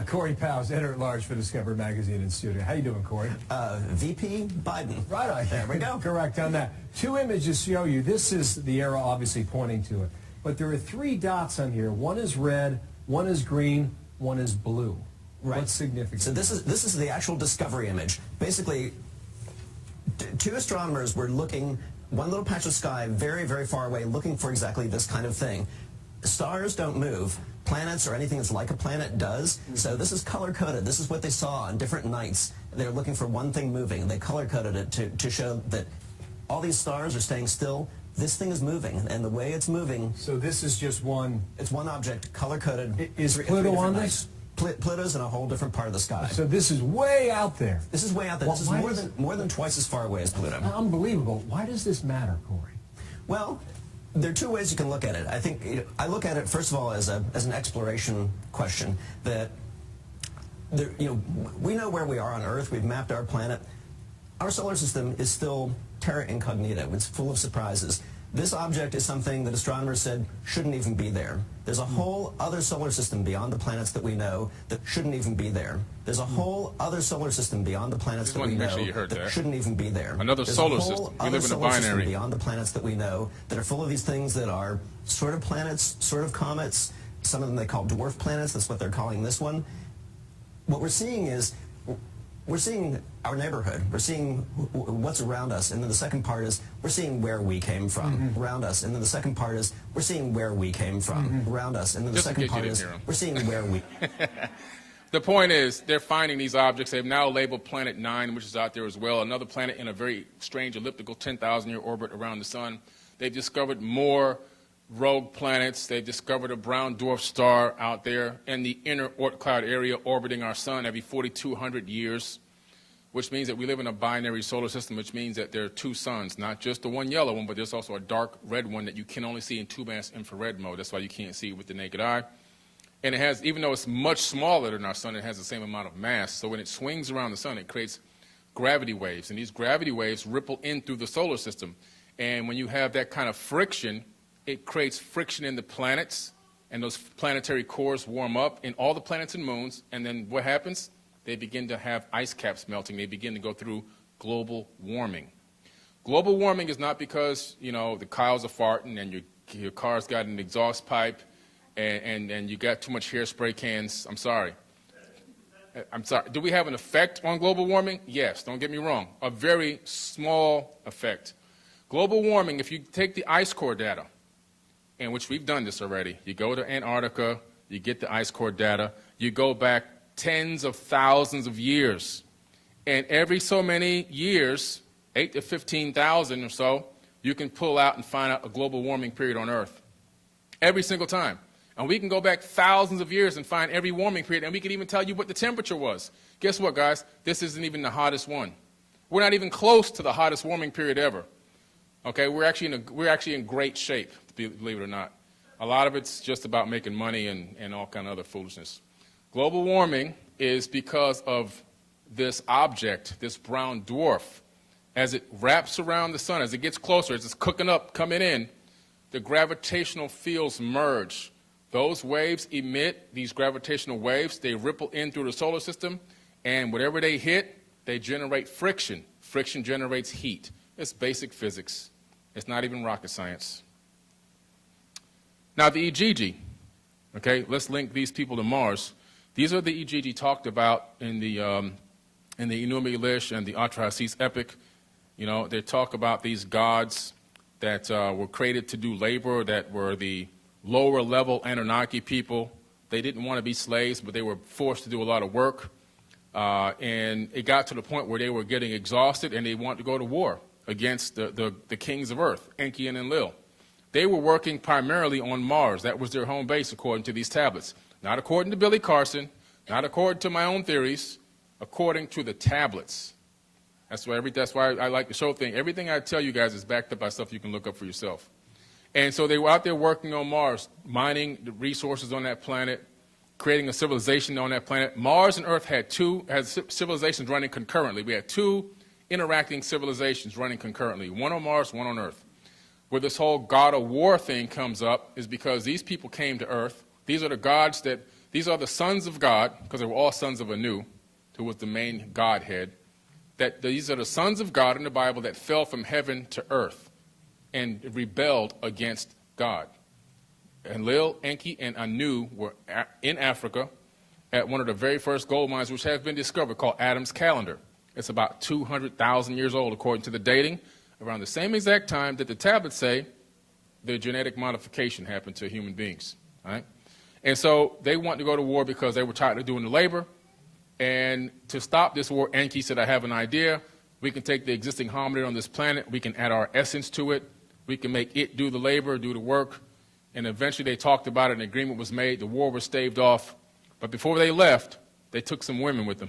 Corey Powell's editor-at-large for Discover Magazine in studio. How you doing, Corey? VP Biden. Right on. There we go. Correct on that. 2 images show you. This is the arrow obviously pointing to it. But there are 3 dots on here. One is red, one is green, one is blue. Right. What's significant? So this is the actual discovery image. Basically, 2 astronomers were looking, one little patch of sky very, very far away, looking for exactly this kind of thing. Stars don't move. Planets or anything that's like a planet does. So this is color-coded. This is what they saw on different nights. They're looking for one thing moving. They color-coded it to show that all these stars are staying still. This thing is moving, and the way it's moving... So this is just one... It's one object, color-coded. Is Pluto on this? Pluto's in a whole different part of the sky. So this is way out there. This is way out there. Well, this is more than twice as far away as Pluto. Unbelievable. Why does this matter, Corey? Well, there are 2 ways you can look at it. I think I look at it first of all as an exploration question. That we know where we are on Earth. We've mapped our planet. Our solar system is still terra incognita. It's full of surprises. This object is something that astronomers said shouldn't even be there. There's a whole other solar system beyond the planets that we know that shouldn't even be there. There's a whole other solar system beyond the planets that we know that shouldn't even be there. Another solar system. We live in a binary. Beyond the planets that we know that are full of these things that are sort of planets, sort of comets. Some of them they call dwarf planets. That's what they're calling this one. What we're seeing is we're seeing our neighborhood. We're seeing what's around us. And then the second part is we're seeing where we came from around us. And then the second part is we're seeing where we came from around us. And then the second part is we're seeing where we... The point is they're finding these objects. They've now labeled Planet 9, which is out there as well, another planet in a very strange elliptical 10,000-year orbit around the sun. They've discovered more rogue planets. They've discovered a brown dwarf star out there in the inner Oort cloud area orbiting our sun every 4,200 years, which means that we live in a binary solar system, which means that there are two suns, not just the one yellow one, but there's also a dark red one that you can only see in two-mass infrared mode. That's why you can't see it with the naked eye. And it has, even though it's much smaller than our sun, it has the same amount of mass. So when it swings around the sun, it creates gravity waves. And these gravity waves ripple in through the solar system. And when you have that kind of friction, it creates friction in the planets, and those planetary cores warm up in all the planets and moons, and then what happens? They begin to have ice caps melting. They begin to go through global warming. Global warming is not because, you know, the cows are farting and your car's got an exhaust pipe and you got too much hairspray cans. I'm sorry. Do we have an effect on global warming? Yes, don't get me wrong. A very small effect. Global warming, if you take the ice core data, in which we've done this already. You go to Antarctica, you get the ice core data, you go back tens of thousands of years. And every so many years, 8 to 15,000 or so, you can pull out and find out a global warming period on Earth. Every single time. And we can go back thousands of years and find every warming period, and we can even tell you what the temperature was. Guess what, guys? This isn't even the hottest one. We're not even close to the hottest warming period ever. Okay, we're actually in great shape, believe it or not. A lot of it's just about making money and all kind of other foolishness. Global warming is because of this object, this brown dwarf. As it wraps around the sun, as it gets closer, as it's cooking up, coming in, the gravitational fields merge. Those waves emit, these gravitational waves, they ripple in through the solar system, and whatever they hit, they generate friction. Friction generates heat. It's basic physics. It's not even rocket science. Now the EGG, okay, let's link these people to Mars. These are the EGG talked about in the Enuma Elish and the Atrahasis epic. You know, they talk about these gods that were created to do labor, that were the lower level Anunnaki people. They didn't want to be slaves, but they were forced to do a lot of work. And it got to the point where they were getting exhausted and they wanted to go to war against the kings of Earth, Enki and Enlil. They were working primarily on Mars. That was their home base according to these tablets. Not according to Billy Carson, not according to my own theories, according to the tablets. That's why I like the show thing. Everything I tell you guys is backed up by stuff you can look up for yourself. And so they were out there working on Mars, mining the resources on that planet, creating a civilization on that planet. Mars and Earth had civilizations running concurrently. We had two interacting civilizations running concurrently, one on Mars, one on Earth. Where this whole God of War thing comes up is because these people came to Earth. These are the gods these are the sons of God, because they were all sons of Anu, who was the main Godhead. That these are the sons of God in the Bible that fell from heaven to earth and rebelled against God. Enlil, Enki, and Anu were in Africa at one of the very first gold mines which have been discovered, called Adam's Calendar. It's about 200,000 years old according to the dating, around the same exact time that the tablets say the genetic modification happened to human beings. Right? And so they wanted to go to war because they were tired of doing the labor. And to stop this war, Enki said, I have an idea. We can take the existing hominid on this planet. We can add our essence to it. We can make it do the labor, do the work. And eventually they talked about it, and an agreement was made. The war was staved off. But before they left, they took some women with them.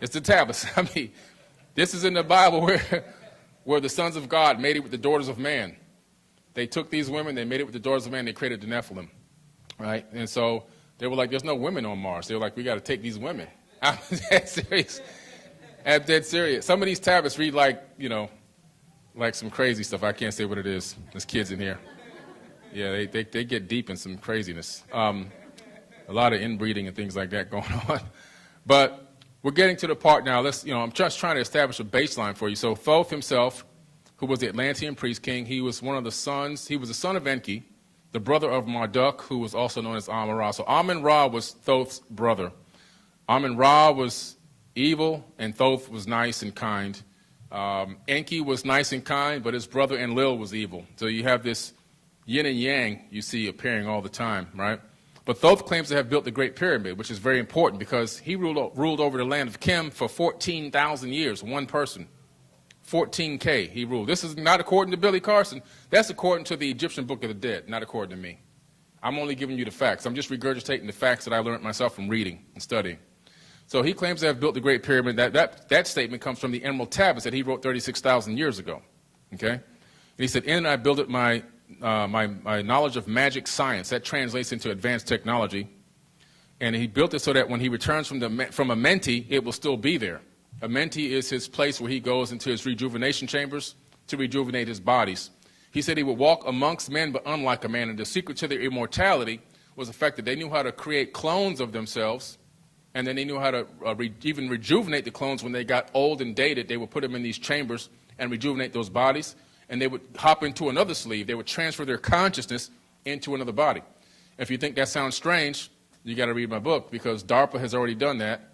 It's the tablets. I mean, this is in the Bible where the sons of God made it with the daughters of man. They took these women, they made it with the daughters of man, they created the Nephilim. Right? And so they were like, there's no women on Mars. They were like, we got to take these women. I'm dead serious. I'm dead serious. Some of these tablets read like, you know, like some crazy stuff. I can't say what it is. There's kids in here. Yeah, they get deep in some craziness. A lot of inbreeding and things like that going on. But we're getting to the part now. I'm just trying to establish a baseline for you. So Thoth himself, who was the Atlantean priest king, he was one of the sons. He was the son of Enki, the brother of Marduk, who was also known as Amun-Ra. So Amun-Ra was Thoth's brother. Amun-Ra was evil, and Thoth was nice and kind. Enki was nice and kind, but his brother Enlil was evil. So you have this yin and yang you see appearing all the time, right? But Thoth claims to have built the Great Pyramid, which is very important because he ruled over the land of Chem for 14,000 years, one person. 14K he ruled. This is not according to Billy Carson. That's according to the Egyptian Book of the Dead, not according to me. I'm only giving you the facts. I'm just regurgitating the facts that I learned myself from reading and studying. So he claims to have built the Great Pyramid. That statement comes from the Emerald Tablets that he wrote 36,000 years ago. Okay? And he said, "In it I built it my knowledge of magic science." That translates into advanced technology. And he built it so that when he returns from Amenti, it will still be there. Amenti is his place where he goes into his rejuvenation chambers to rejuvenate his bodies. He said he would walk amongst men, but unlike a man. And the secret to their immortality was the fact that they knew how to create clones of themselves, and then they knew how to even rejuvenate the clones when they got old and dated. They would put them in these chambers and rejuvenate those bodies, and they would hop into another sleeve. They would transfer their consciousness into another body. If you think that sounds strange, you got to read my book, because DARPA has already done that.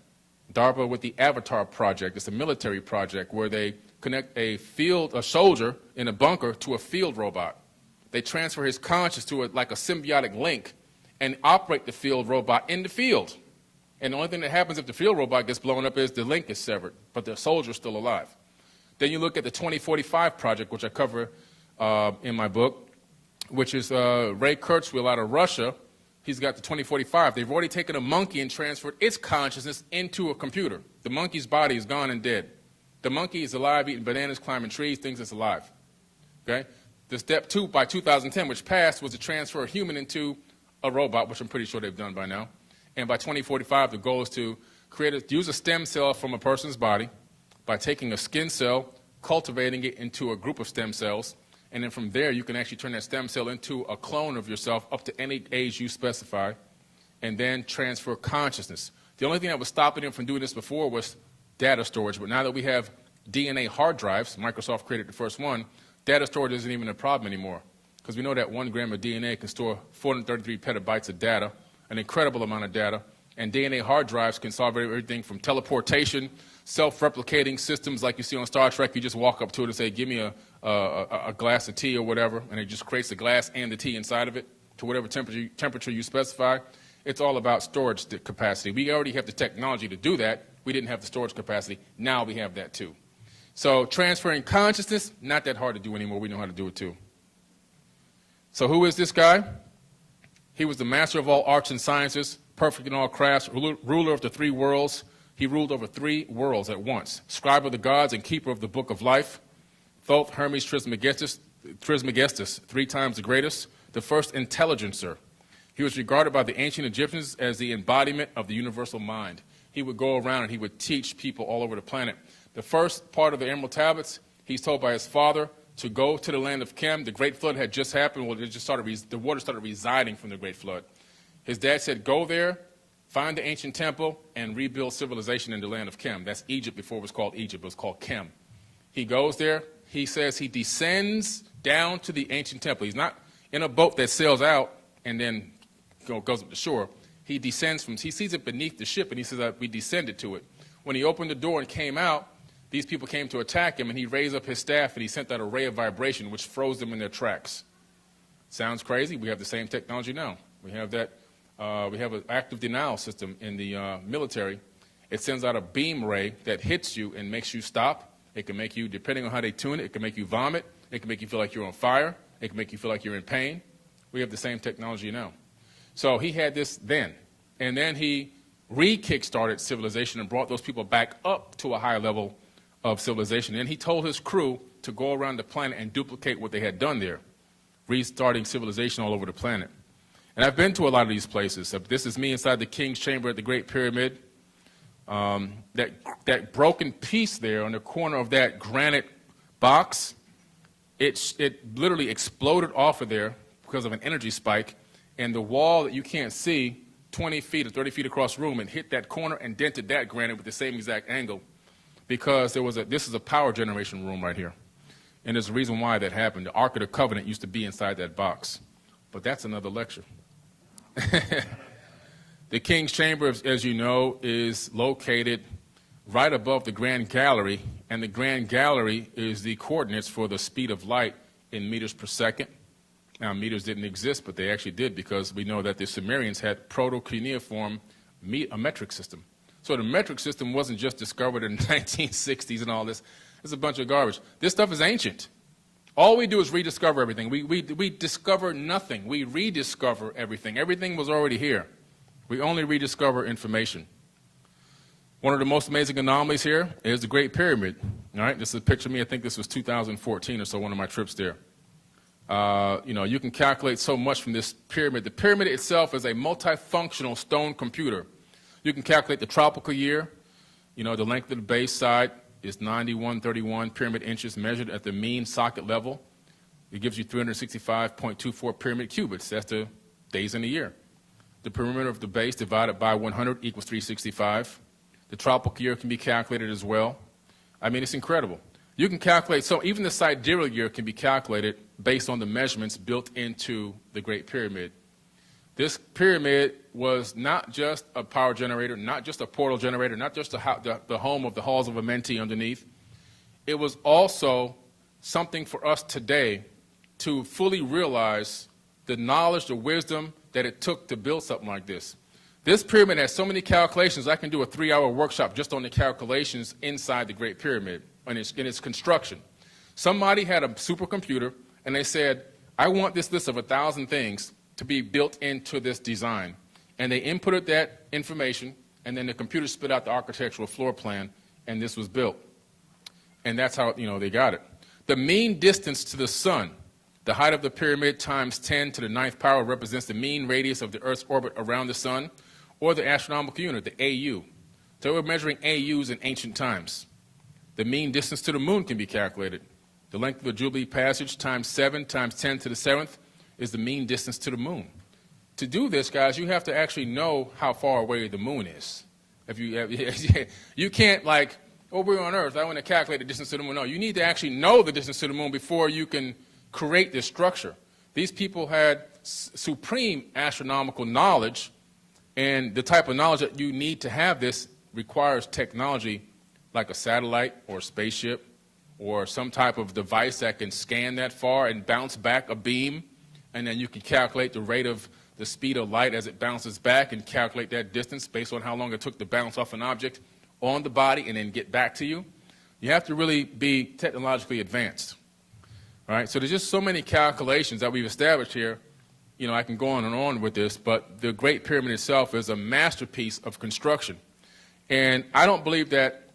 DARPA with the Avatar project. It's a military project where they connect a soldier in a bunker to a field robot. They transfer his conscious to like a symbiotic link and operate the field robot in the field. And the only thing that happens if the field robot gets blown up is the link is severed, but the soldier's still alive. Then you look at the 2045 project, which I cover in my book, which is Ray Kurzweil out of Russia. He's got the 2045. They've already taken a monkey and transferred its consciousness into a computer. The monkey's body is gone and dead. The monkey is alive, eating bananas, climbing trees, thinks it's alive. Okay? The step 2 by 2010, which passed, was to transfer a human into a robot, which I'm pretty sure they've done by now. And by 2045, the goal is to use a stem cell from a person's body by taking a skin cell, cultivating it into a group of stem cells, and then from there, you can actually turn that stem cell into a clone of yourself up to any age you specify, and then transfer consciousness. The only thing that was stopping them from doing this before was data storage, but now that we have DNA hard drives, Microsoft created the first one, data storage isn't even a problem anymore, because we know that 1 gram of DNA can store 433 petabytes of data, an incredible amount of data, and DNA hard drives can solve everything from teleportation, self-replicating systems like you see on Star Trek. You just walk up to it and say, "Give me a glass of tea," or whatever, and it just creates the glass and the tea inside of it to whatever temperature you specify. It's all about storage capacity. We already have the technology to do that. We didn't have the storage capacity. Now we have that too. So transferring consciousness, not that hard to do anymore. We know how to do it too. So who is this guy? He was the master of all arts and sciences, perfect in all crafts, ruler of the 3 worlds. He ruled over 3 worlds at once, scribe of the gods and keeper of the book of life. Thoth Hermes Trismegistus, 3 times the greatest, the first intelligencer. He was regarded by the ancient Egyptians as the embodiment of the universal mind. He would go around and he would teach people all over the planet. The first part of the Emerald Tablets, he's told by his father to go to the land of Chem. The Great Flood had just happened. Well, the water started residing from the Great Flood. His dad said, "Go there, find the ancient temple, and rebuild civilization in the land of Chem." That's Egypt before it was called Egypt. It was called Chem. He goes there. He says he descends down to the ancient temple. He's not in a boat that sails out and then goes up the shore. He descends he sees it beneath the ship, and he says, "We descended to it." When he opened the door and came out, these people came to attack him, and he raised up his staff, and he sent out a ray of vibration, which froze them in their tracks. Sounds crazy? We have the same technology now. We have that. We have an active denial system in the military. It sends out a beam ray that hits you and makes you stop. It can make you, depending on how they tune it, it can make you vomit. It can make you feel like you're on fire. It can make you feel like you're in pain. We have the same technology now. So he had this then. And then he re-kickstarted civilization and brought those people back up to a higher level of civilization. And he told his crew to go around the planet and duplicate what they had done there, restarting civilization all over the planet. And I've been to a lot of these places. This is me inside the King's Chamber at the Great Pyramid. That broken piece there on the corner of that granite box it literally exploded off of there because of an energy spike, and the wall that you can't see 20 feet or 30 feet across the room and hit that corner and dented that granite with the same exact angle because this is a power generation room right here. And there's a reason why that happened. The Ark of the Covenant used to be inside that box. But that's another lecture. The King's Chamber, as you know, is located right above the Grand Gallery, and the Grand Gallery is the coordinates for the speed of light in meters per second. Now, meters didn't exist, but they actually did because we know that the Sumerians had proto-cuneiform a metric system. So the metric system wasn't just discovered in the 1960s and all this. It's a bunch of garbage. This stuff is ancient. All we do is rediscover everything. We discover nothing. We rediscover everything. Everything was already here. We only rediscover information. One of the most amazing anomalies here is the Great Pyramid. All right, this is a picture of me. I think this was 2014 or so, one of my trips there. You can calculate so much from this pyramid. The pyramid itself is a multifunctional stone computer. You can calculate the tropical year. The length of the base side is 9131 pyramid inches measured at the mean socket level. It gives you 365.24 pyramid cubits. That's the days in a year. The perimeter of the base divided by 100 equals 365. The tropical year can be calculated as well. I mean, it's incredible. You can calculate, so even the sidereal year can be calculated based on the measurements built into the Great Pyramid. This pyramid was not just a power generator, not just a portal generator, not just the home of the halls of Amenti underneath. It was also something for us today to fully realize the knowledge, the wisdom that it took to build something like this. This pyramid has so many calculations, I can do a 3-hour workshop just on the calculations inside the Great Pyramid in its construction. Somebody had a supercomputer, and they said, I want this list of 1,000 things to be built into this design. And they inputted that information, and then the computer spit out the architectural floor plan, and this was built. And that's how, they got it. The mean distance to the sun, the height of the pyramid times 10 to the 9th power represents the mean radius of the Earth's orbit around the sun, or the astronomical unit, the AU. So we're measuring AUs in ancient times. The mean distance to the moon can be calculated. The length of the Jubilee passage times 7 times 10 to the 7th is the mean distance to the moon. To do this, guys, you have to actually know how far away the moon is. You can't we're on Earth, I want to calculate the distance to the moon. No, you need to actually know the distance to the moon before you can create this structure. These people had supreme astronomical knowledge, and the type of knowledge that you need to have this requires technology like a satellite or a spaceship or some type of device that can scan that far and bounce back a beam, and then you can calculate the rate of the speed of light as it bounces back and calculate that distance based on how long it took to bounce off an object on the body and then get back to you. You have to really be technologically advanced. All right? So there's just so many calculations that we've established here. I can go on and on with this, but the Great Pyramid itself is a masterpiece of construction. And I don't believe that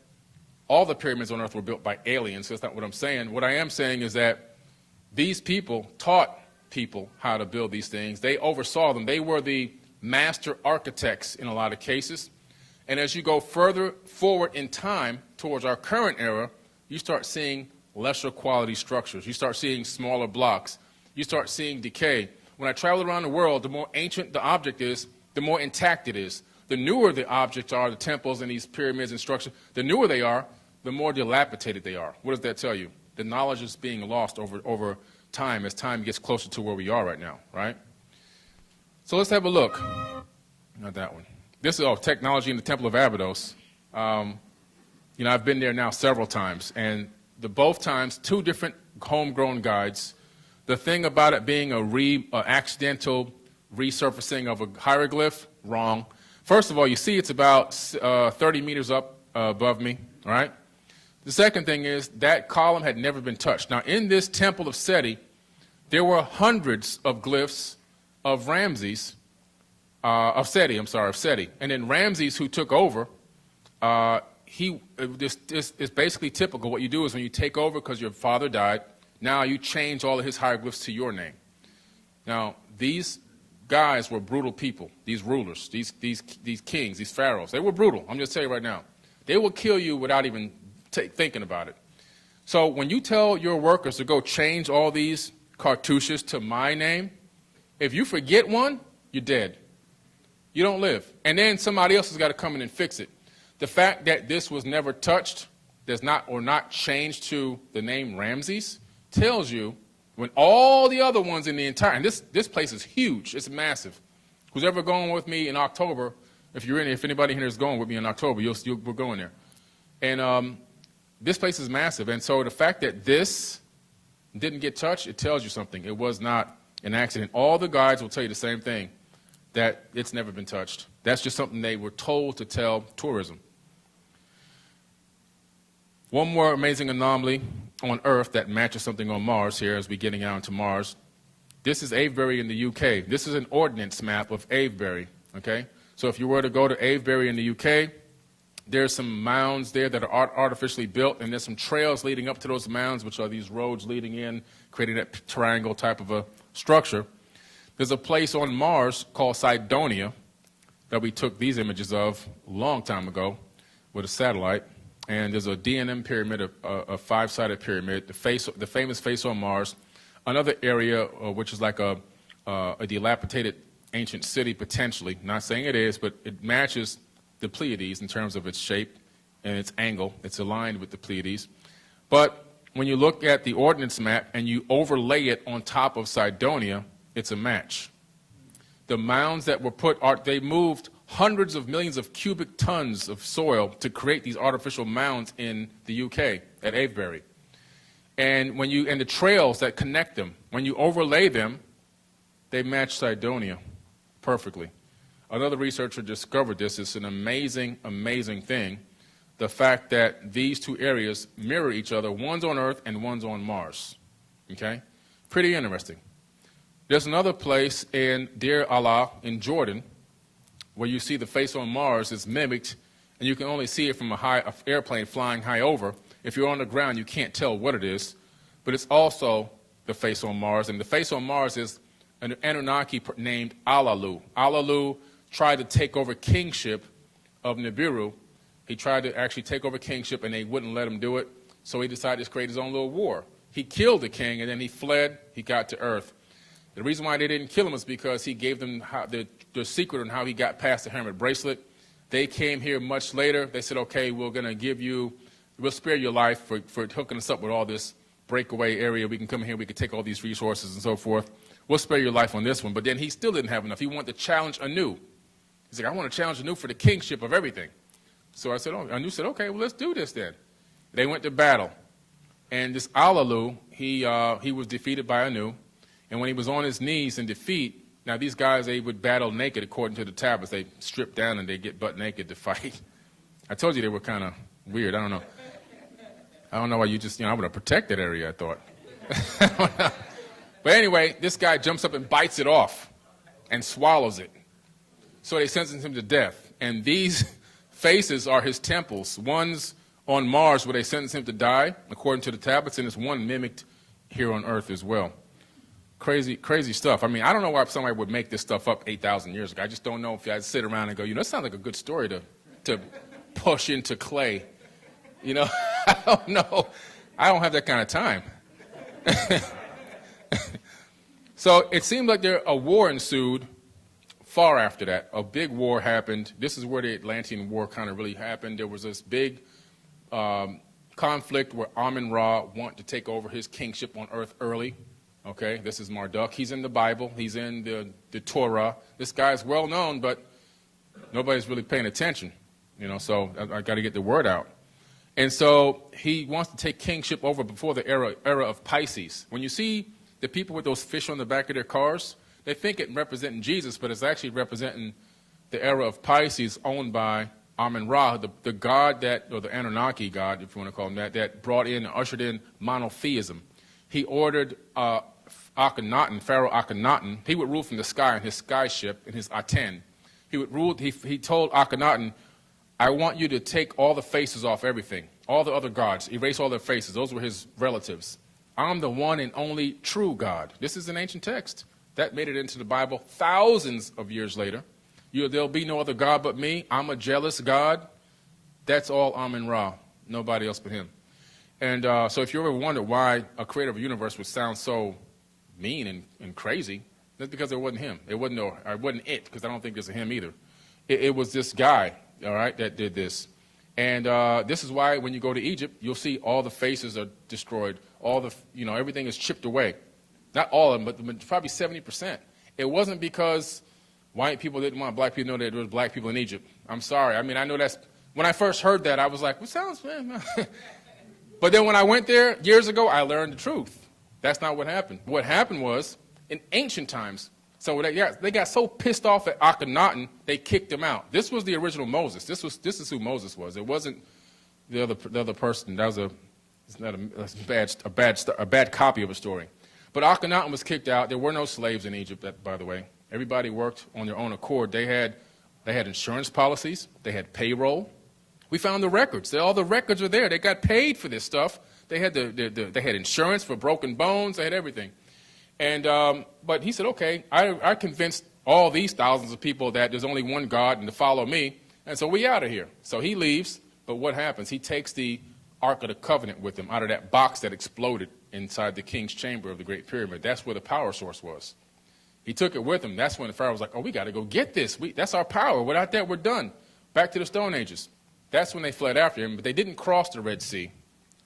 all the pyramids on Earth were built by aliens. That's not what I'm saying. What I am saying is that these people taught people how to build these things. They oversaw them. They were the master architects in a lot of cases. And as you go further forward in time towards our current era, you start seeing lesser quality structures. You start seeing smaller blocks. You start seeing decay. When I travel around the world, the more ancient the object is, the more intact it is. The newer the objects are, the temples and these pyramids and structures, the newer they are, the more dilapidated they are. What does that tell you? The knowledge is being lost over time as time gets closer to where we are right now, right? So let's have a look. Not that one. This is technology in the Temple of Abydos. I've been there now several times, and both times, 2 different homegrown guides. The thing about it being a accidental resurfacing of a hieroglyph, wrong. First of all, you see it's about 30 meters up above me, all right? The second thing is that column had never been touched. Now, in this temple of Seti, there were hundreds of glyphs of Seti. And then Ramses, who took over, this is basically typical. What you do is when you take over because your father died, now you change all of his hieroglyphs to your name. Now, these guys were brutal people, these rulers, these kings, these pharaohs. They were brutal. I'm just telling you right now. They will kill you without even thinking about it. So when you tell your workers to go change all these cartouches to my name, if you forget one, you're dead. You don't live. And then somebody else has got to come in and fix it. The fact that this was never touched, not changed to the name Ramses, tells you when all the other ones in the entire, and this place is huge, it's massive. Who's ever going with me in October, if anybody here is going with me in October, we're going there. And this place is massive. And so the fact that this didn't get touched, it tells you something. It was not an accident. All the guides will tell you the same thing, that it's never been touched. That's just something they were told to tell tourism. One more amazing anomaly on Earth that matches something on Mars here as we're getting out into Mars. This is Avebury in the UK. This is an ordnance map of Avebury, okay? So if you were to go to Avebury in the UK, there's some mounds there that are artificially built, and there's some trails leading up to those mounds, which are these roads leading in, creating that triangle type of a structure. There's a place on Mars called Cydonia that we took these images of a long time ago with a satellite. And there's a D&M pyramid, a five-sided pyramid, the famous face on Mars. Another area which is like a dilapidated ancient city, potentially. Not saying it is, but it matches the Pleiades in terms of its shape and its angle. It's aligned with the Pleiades. But when you look at the ordnance map and you overlay it on top of Cydonia, it's a match. The mounds that were put, they moved hundreds of millions of cubic tons of soil to create these artificial mounds in the UK at Avebury. And the trails that connect them, when you overlay them, they match Cydonia perfectly. Another researcher discovered this. It's an amazing, amazing thing. The fact that these two areas mirror each other. One's on Earth and one's on Mars. Okay? Pretty interesting. There's another place in Deir Allah in Jordan where you see the face on Mars is mimicked, and you can only see it from an airplane flying high over. If you're on the ground, you can't tell what it is, but it's also the face on Mars. And the face on Mars is an Anunnaki named Alalu. Alalu tried to take over kingship of Nibiru. He tried to actually take over kingship, and they wouldn't let him do it, so he decided to create his own little war. He killed the king, and then he fled. He got to Earth. The reason why they didn't kill him is because he gave them the secret on how he got past the hermit bracelet. They came here much later. They said, okay, we'll spare your life for hooking us up with all this breakaway area. We can come here, we can take all these resources and so forth. We'll spare your life on this one. But then he still didn't have enough. He wanted to challenge Anu. He's like, I want to challenge Anu for the kingship of everything. So I said, Anu said, okay, well, let's do this then. They went to battle. And this Alalu, he was defeated by Anu. And when he was on his knees in defeat, now these guys, they would battle naked according to the tablets. They strip down and they get butt naked to fight. I told you they were kind of weird. I don't know why you just, I would have protected that area, I thought. But anyway, this guy jumps up and bites it off and swallows it. So they sentence him to death. And these faces are his temples. One's on Mars where they sentence him to die, according to the tablets, and there's one mimicked here on Earth as well. Crazy, crazy stuff. I mean, I don't know why somebody would make this stuff up 8,000 years ago. I just don't know if I'd sit around and go, that sounds like a good story to push into clay. I don't know. I don't have that kind of time. So it seemed like a war ensued far after that. A big war happened. This is where the Atlantean War kind of really happened. There was this big conflict where Amun-Ra wanted to take over his kingship on Earth early. Okay, this is Marduk. He's in the Bible. He's in the Torah. This guy's well known, but nobody's really paying attention. So I got to get the word out. And so he wants to take kingship over before the era of Pisces. When you see the people with those fish on the back of their cars, they think it's representing Jesus, but it's actually representing the era of Pisces owned by Amun-Ra, the god or the Anunnaki god, if you want to call him that brought in and ushered in monotheism. He ordered Akhenaten, Pharaoh Akhenaten. He would rule from the sky in his sky ship, in his Aten. He would rule. He told Akhenaten, I want you to take all the faces off everything, all the other gods, erase all their faces. Those were his relatives. I'm the one and only true God. This is an ancient text. That made it into the Bible thousands of years later. There'll be no other God but me. I'm a jealous God. That's all Amun-Ra. Nobody else but him. And so if you ever wonder why a creator of a universe would sound so mean and crazy, that's because it wasn't him. It wasn't it, because I don't think there's a him either. It was this guy, all right, that did this. And this is why when you go to Egypt, you'll see all the faces are destroyed. All the, everything is chipped away. Not all of them, but probably 70%. It wasn't because white people didn't want black people to know that there was black people in Egypt. I'm sorry. I mean, I know that's, when I first heard that, I was like, what sounds, man? But then when I went there years ago, I learned the truth. That's not what happened. What happened was, in ancient times, so they got so pissed off at Akhenaten, they kicked him out. This was the original Moses. This is who Moses was. It wasn't the other person. That was a bad copy of a story. But Akhenaten was kicked out. There were no slaves in Egypt, by the way. Everybody worked on their own accord. They had insurance policies. They had payroll. We found the records. All the records are there. They got paid for this stuff. They had they had insurance for broken bones. They had everything. And but he said, okay, I convinced all these thousands of people that there's only one God and to follow me, and so we out of here. So he leaves, but what happens? He takes the Ark of the Covenant with him out of that box that exploded inside the king's chamber of the Great Pyramid. That's where the power source was. He took it with him. That's when the Pharaoh was like, oh, we got to go get this. That's our power. Without that, we're done. Back to the Stone Ages. That's when they fled after him, but they didn't cross the Red Sea.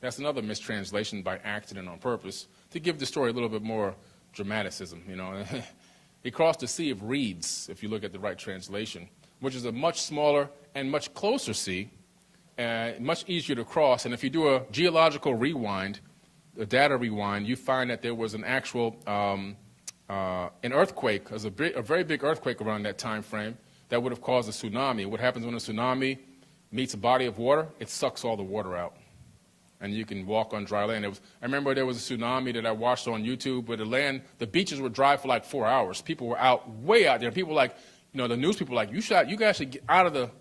That's another mistranslation by accident on purpose to give the story a little bit more dramaticism, He crossed the Sea of Reeds, if you look at the right translation, which is a much smaller and much closer sea, much easier to cross. And if you do a geological rewind, a data rewind, you find that there was an actual an earthquake, a very big earthquake around that time frame that would have caused a tsunami. What happens when a tsunami meets a body of water? It sucks all the water out. And you can walk on dry land. I remember there was a tsunami that I watched on YouTube where the beaches were dry for like 4 hours. People were way out there. People were like, the news people were like, you guys should get out of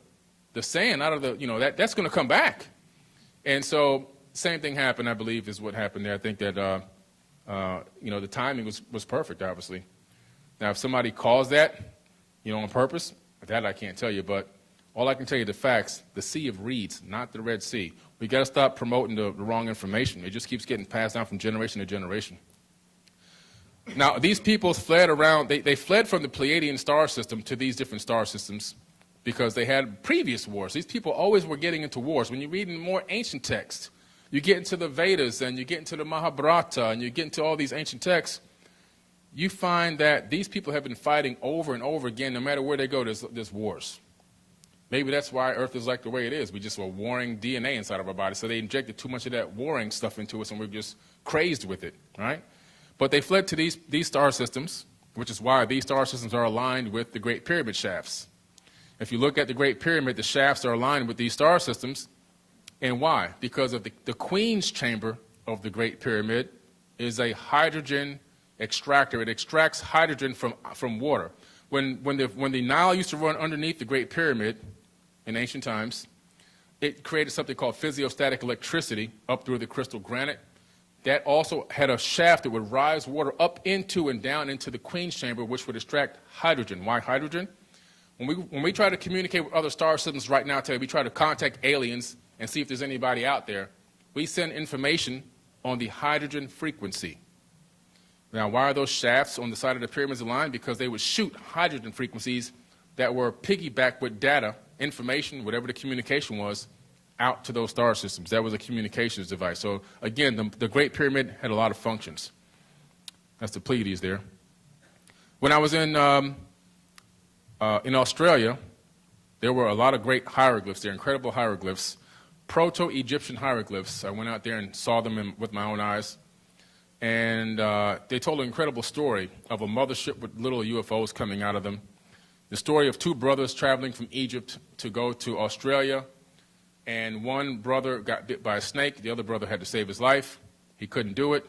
the sand, out of the, that's going to come back. And so same thing happened, I believe, is what happened there. I think that, the timing was perfect, obviously. Now, if somebody caused that, on purpose, that I can't tell you, but all I can tell you the facts, the Sea of Reeds, not the Red Sea. We got to stop promoting the wrong information. It just keeps getting passed down from generation to generation. Now, these people fled around, they fled from the Pleiadian star system to these different star systems because they had previous wars. These people always were getting into wars. When you read in more ancient texts, you get into the Vedas and you get into the Mahabharata and you get into all these ancient texts, you find that these people have been fighting over and over again. No matter where they go, there's wars. Maybe that's why Earth is like the way it is. We just were warring DNA inside of our body, so they injected too much of that warring stuff into us, and we're just crazed with it, right? But they fled to these star systems, which is why these star systems are aligned with the Great Pyramid shafts. If you look at the Great Pyramid, the shafts are aligned with these star systems. And why? Because of the Queen's chamber of the Great Pyramid is a hydrogen extractor. It extracts hydrogen from water. When the Nile used to run underneath the Great Pyramid in ancient times, it created something called physiostatic electricity up through the crystal granite. That also had a shaft that would rise water up into and down into the Queen's chamber, which would extract hydrogen. Why hydrogen? When we try to communicate with other star systems right now today, we try to contact aliens and see if there's anybody out there. We send information on the hydrogen frequency. Now, why are those shafts on the side of the pyramids aligned? Because they would shoot hydrogen frequencies that were piggybacked with data, information, whatever the communication was, out to those star systems. That was a communications device. So, again, the Great Pyramid had a lot of functions. That's the Pleiades there. When I was in Australia, there were a lot of great hieroglyphs there, incredible hieroglyphs, proto-Egyptian hieroglyphs. I went out there and saw them with my own eyes. And they told an incredible story of a mothership with little UFOs coming out of them. The story of two brothers traveling from Egypt to go to Australia. And one brother got bit by a snake. The other brother had to save his life. He couldn't do it.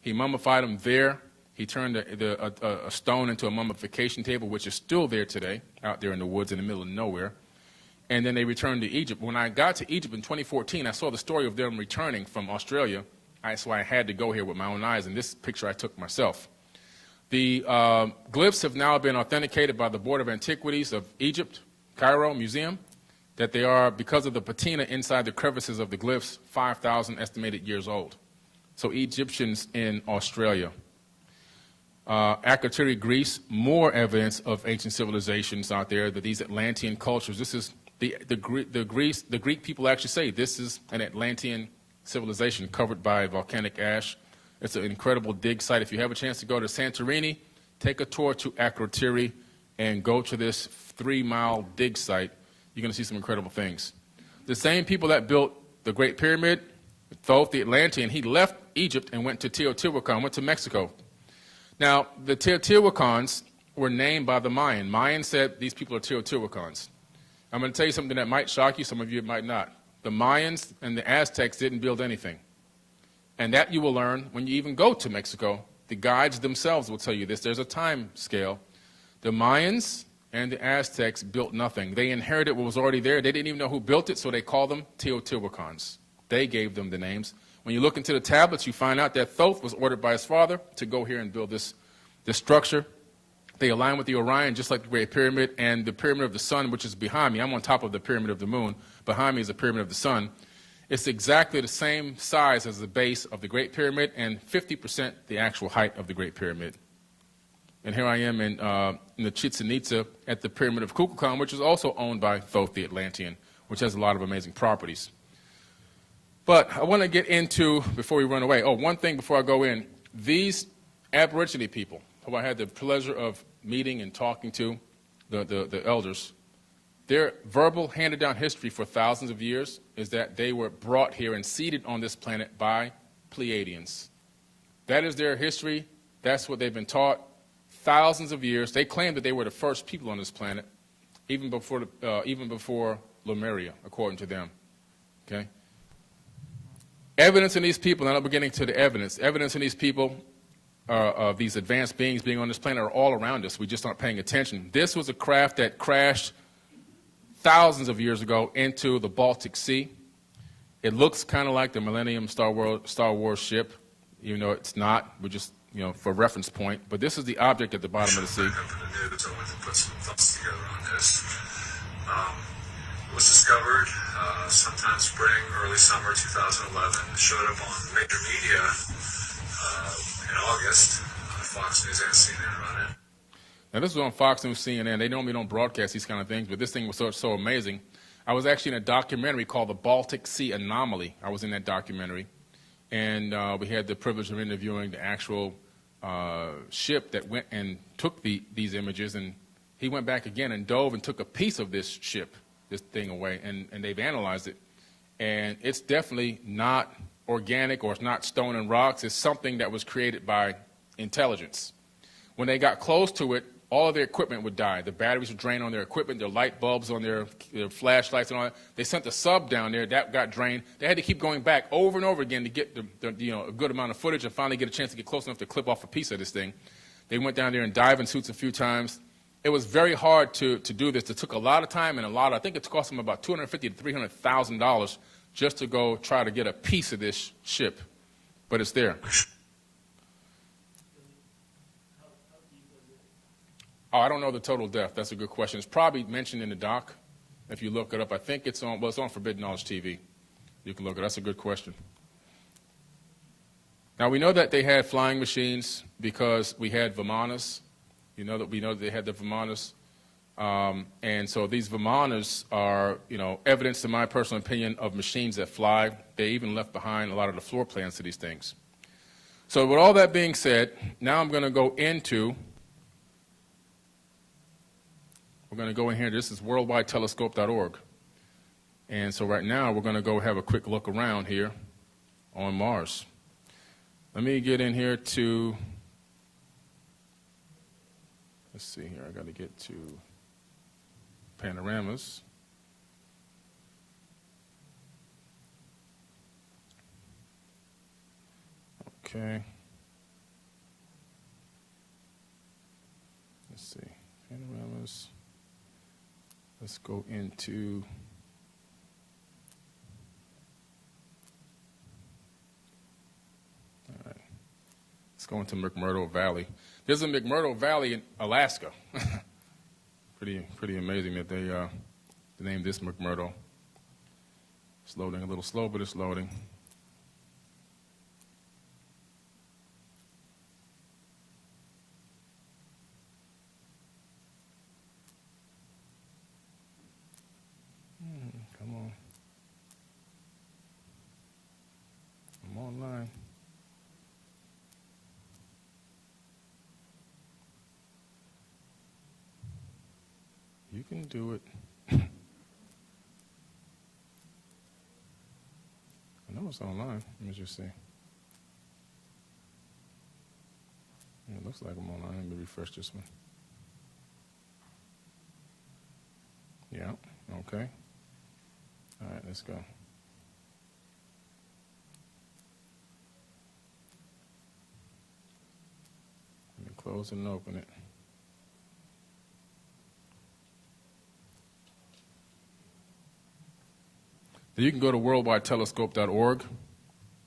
He mummified him there. He turned a stone into a mummification table, which is still there today, out there in the woods in the middle of nowhere. And then they returned to Egypt. When I got to Egypt in 2014, I saw the story of them returning from Australia. So I had to go here with my own eyes, and this picture I took myself. The glyphs have now been authenticated by the Board of Antiquities of Egypt, Cairo Museum. that they are, because of the patina inside the crevices of the glyphs, 5,000 estimated years old. So Egyptians in Australia. Akrotiri, Greece, more evidence of ancient civilizations out there, that these Atlantean cultures, this is the Greek people actually say this is an Atlantean civilization covered by volcanic ash. It's an incredible dig site. If you have a chance to go to Santorini, take a tour to Akrotiri and go to this 3-mile dig site. You're going to see some incredible things. The same people that built the Great Pyramid, Thoth the Atlantean, he left Egypt and went to Teotihuacan, went to Mexico. Now, the Teotihuacans were named by the Mayan. Mayan said these people are Teotihuacans. I'm going to tell you something that might shock you, some of you it might not. The Mayans and the Aztecs didn't build anything. And that you will learn when you even go to Mexico. The guides themselves will tell you this. There's a time scale. The Mayans and the Aztecs built nothing. They inherited what was already there. They didn't even know who built it, so they called them Teotihuacans. They gave them the names. When you look into the tablets, you find out that Thoth was ordered by his father to go here and build this structure. They align with the Orion, just like the Great Pyramid, and the Pyramid of the Sun, which is behind me. I'm on top of the Pyramid of the Moon. Behind me is the Pyramid of the Sun. It's exactly the same size as the base of the Great Pyramid and 50% the actual height of the Great Pyramid. And here I am in the Chichen Itza at the Pyramid of Kukulkan, which is also owned by Thoth the Atlantean, which has a lot of amazing properties. But I want to get into, before we run away, one thing before I go in. These Aborigine people, who I had the pleasure of meeting and talking to, the elders, their verbal handed-down history for thousands of years is that they were brought here and seeded on this planet by Pleiadians. That is their history. That's what they've been taught. Thousands of years. They claim that they were the first people on this planet, even before Lemuria, according to them. Okay? Evidence in these people, now we're getting to the evidence. Evidence in these people, of these advanced beings being on this planet, are all around us. We just aren't paying attention. This was a craft that crashed thousands of years ago into the Baltic Sea. It looks kind of like the Millennium Star Wars ship, even though it's not. We're just, for reference point. But this is the object at the bottom of the sea. I went to put some thoughts together on this. It was discovered sometime spring, early summer 2011. It showed up on major media in August. Fox News and CNN run it. Now, this was on Fox News, CNN. They normally don't broadcast these kind of things, but this thing was so amazing. I was actually in a documentary called The Baltic Sea Anomaly. I was in that documentary. And we had the privilege of interviewing the actual ship that went and took these images. And he went back again and dove and took a piece of this ship, this thing away. And they've analyzed it. And it's definitely not organic, or it's not stone and rocks. It's something that was created by intelligence. When they got close to it, all of their equipment would die. The batteries would drain on their equipment, their light bulbs on their flashlights and all that. They sent the sub down there. That got drained. They had to keep going back over and over again to get a good amount of footage and finally get a chance to get close enough to clip off a piece of this thing. They went down there in diving suits a few times. It was very hard to do this. It took a lot of time and I think it cost them about $250,000 to $300,000 just to go try to get a piece of this ship. But it's there. Oh, I don't know the total depth. That's a good question. It's probably mentioned in the doc. If you look it up, I think it's on Forbidden Knowledge TV. You can look it up. That's a good question. Now, we know that they had flying machines because we had Vimanas. We know that they had the Vimanas. And so these Vimanas are, evidence, in my personal opinion, of machines that fly. They even left behind a lot of the floor plans to these things. So with all that being said, now I'm going to go into... We're going to go in here. This is worldwidetelescope.org. And so right now we're going to go have a quick look around here on Mars. Let me get in here to, let's see here. I got to get to panoramas. Okay. Let's see. Panoramas. Let's go into let's go into McMurdo Valley. There's a McMurdo Valley in Alaska. pretty amazing that to name this McMurdo. It's loading a little slow, but it's loading. Come on. I'm online. You can do it. I know it's online. Let me just see. It looks like I'm online. Let me refresh this one. Yeah, okay. All right, let's go. Let me close it and open it. You can go to worldwidetelescope.org,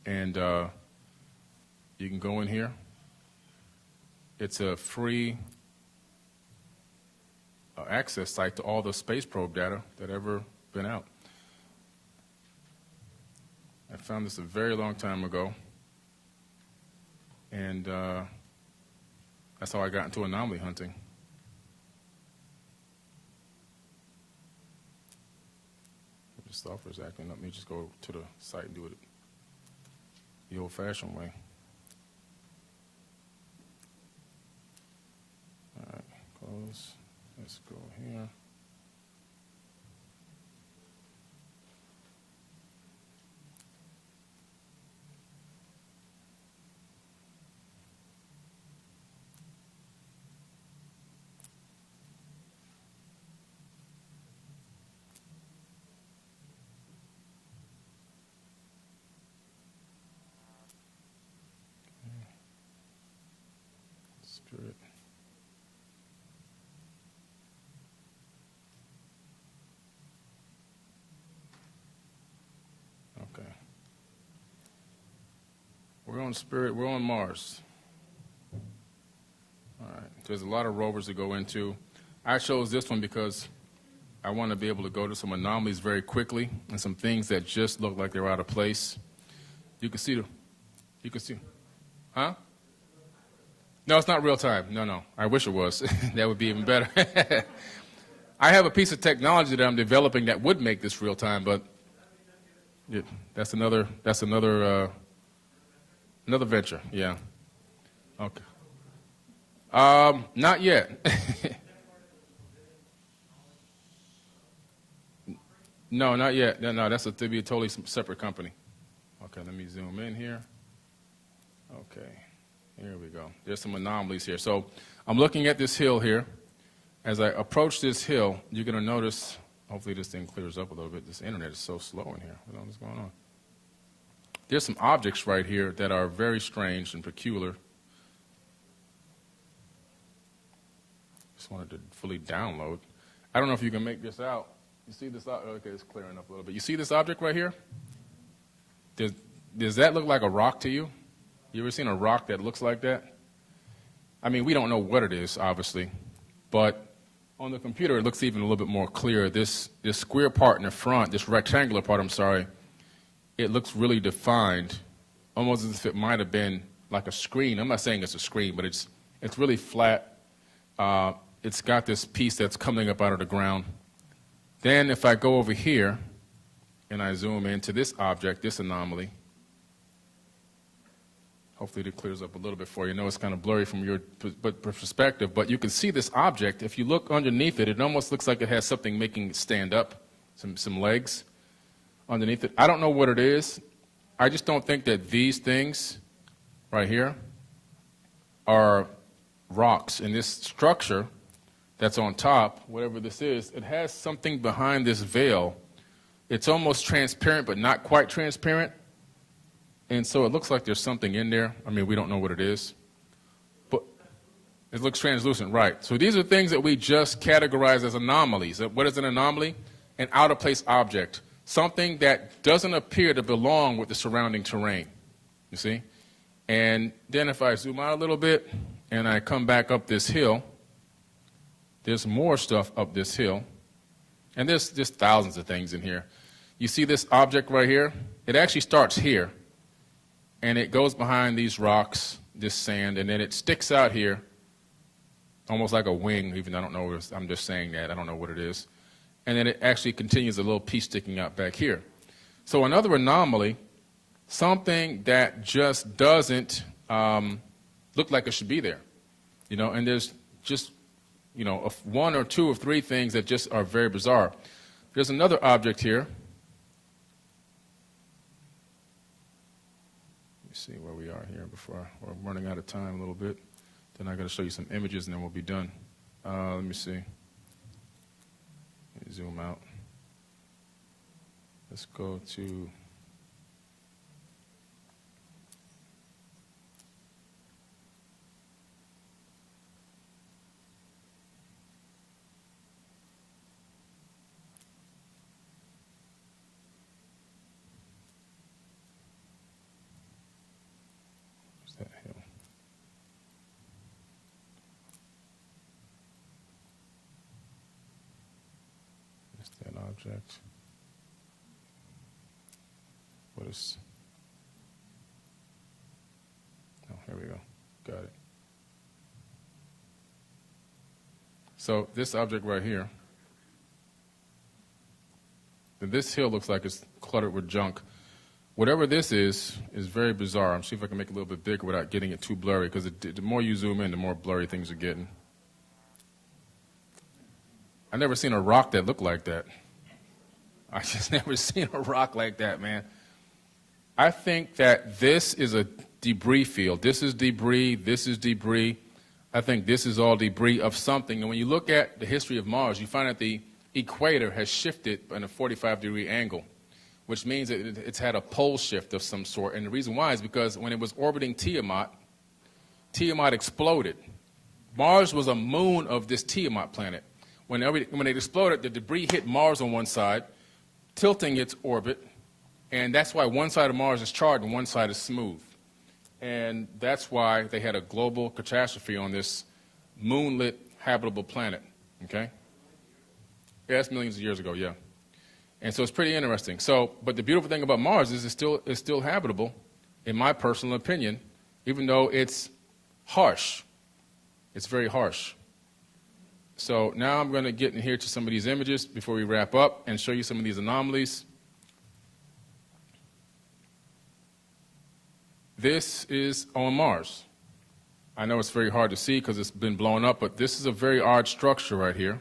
and you can go in here. It's a free access site to all the space probe data that ever been out. I found this a very long time ago, and that's how I got into anomaly hunting. The software's acting up. Let me just go to the site and do it the old-fashioned way. All right, close. Let's go here. Spirit. Okay. We're on Spirit. We're on Mars. All right. There's a lot of rovers to go into. I chose this one because I want to be able to go to some anomalies very quickly and some things that just look like they're out of place. You can see huh? No, it's not real time. No. I wish it was. That would be even better. I have a piece of technology that I'm developing that would make this real time, but that's another venture. Yeah. Okay. Not yet. No, not yet. No, that'd be a totally separate company. Okay, let me zoom in here. Okay. Here we go. There's some anomalies here. So I'm looking at this hill here. As I approach this hill, you're going to notice, hopefully this thing clears up a little bit. This internet is so slow in here. What is going on? There's some objects right here that are very strange and peculiar. Just wanted to fully download. I don't know if you can make this out. You see this? Okay, it's clearing up a little bit. You see this object right here? Does that look like a rock to you? You ever seen a rock that looks like that? I mean, we don't know what it is, obviously, but on the computer it looks even a little bit more clear. This square part in the front, this rectangular part, I'm sorry, it looks really defined, almost as if it might have been like a screen. I'm not saying it's a screen, but it's really flat. It's got this piece that's coming up out of the ground. Then if I go over here and I zoom into this object, this anomaly, hopefully it clears up a little bit for you. I know it's kind of blurry from your perspective, but you can see this object. If you look underneath it, it almost looks like it has something making it stand up, some legs underneath it. I don't know what it is. I just don't think that these things right here are rocks. And this structure that's on top, whatever this is, it has something behind this veil. It's almost transparent, but not quite transparent. And so it looks like there's something in there. I mean, we don't know what it is. But it looks translucent, right. So these are things that we just categorize as anomalies. What is an anomaly? An out-of-place object. Something that doesn't appear to belong with the surrounding terrain. You see? And then if I zoom out a little bit and I come back up this hill, there's more stuff up this hill. And there's just thousands of things in here. You see this object right here? It actually starts here, and it goes behind these rocks, this sand, and then it sticks out here, almost like a wing, even I don't know, I'm just saying that, I don't know what it is. And then it actually continues a little piece sticking out back here. So another anomaly, something that just doesn't look like it should be there. You know, and there's just, you know, one or two or three things that just are very bizarre. There's another object here. Let me see where we are here before we're running out of time a little bit. Then I got to show you some images and then we'll be done. Let me see. Let me zoom out. Let's go to that hill. Is that object? What is? Oh, here we go. Got it. So this object right here, this hill looks like it's cluttered with junk. Whatever this is very bizarre. I'm see if I can make it a little bit bigger without getting it too blurry, because the more you zoom in, the more blurry things are getting. I've never seen a rock that looked like that. I just never seen a rock like that, man. I think that this is a debris field. This is debris. This is debris. I think this is all debris of something. And when you look at the history of Mars, you find that the equator has shifted in a 45-degree angle, which means that it's had a pole shift of some sort. And the reason why is because when it was orbiting Tiamat, Tiamat exploded. Mars was a moon of this Tiamat planet. When it exploded, the debris hit Mars on one side, tilting its orbit, and that's why one side of Mars is charred and one side is smooth. And that's why they had a global catastrophe on this moonlit habitable planet, okay? Yeah, that's millions of years ago, yeah. And so it's pretty interesting. So, but the beautiful thing about Mars is it's still habitable, in my personal opinion, even though it's harsh. It's very harsh. So now I'm going to get in here to some of these images before we wrap up and show you some of these anomalies. This is on Mars. I know it's very hard to see because it's been blown up, but this is a very odd structure right here,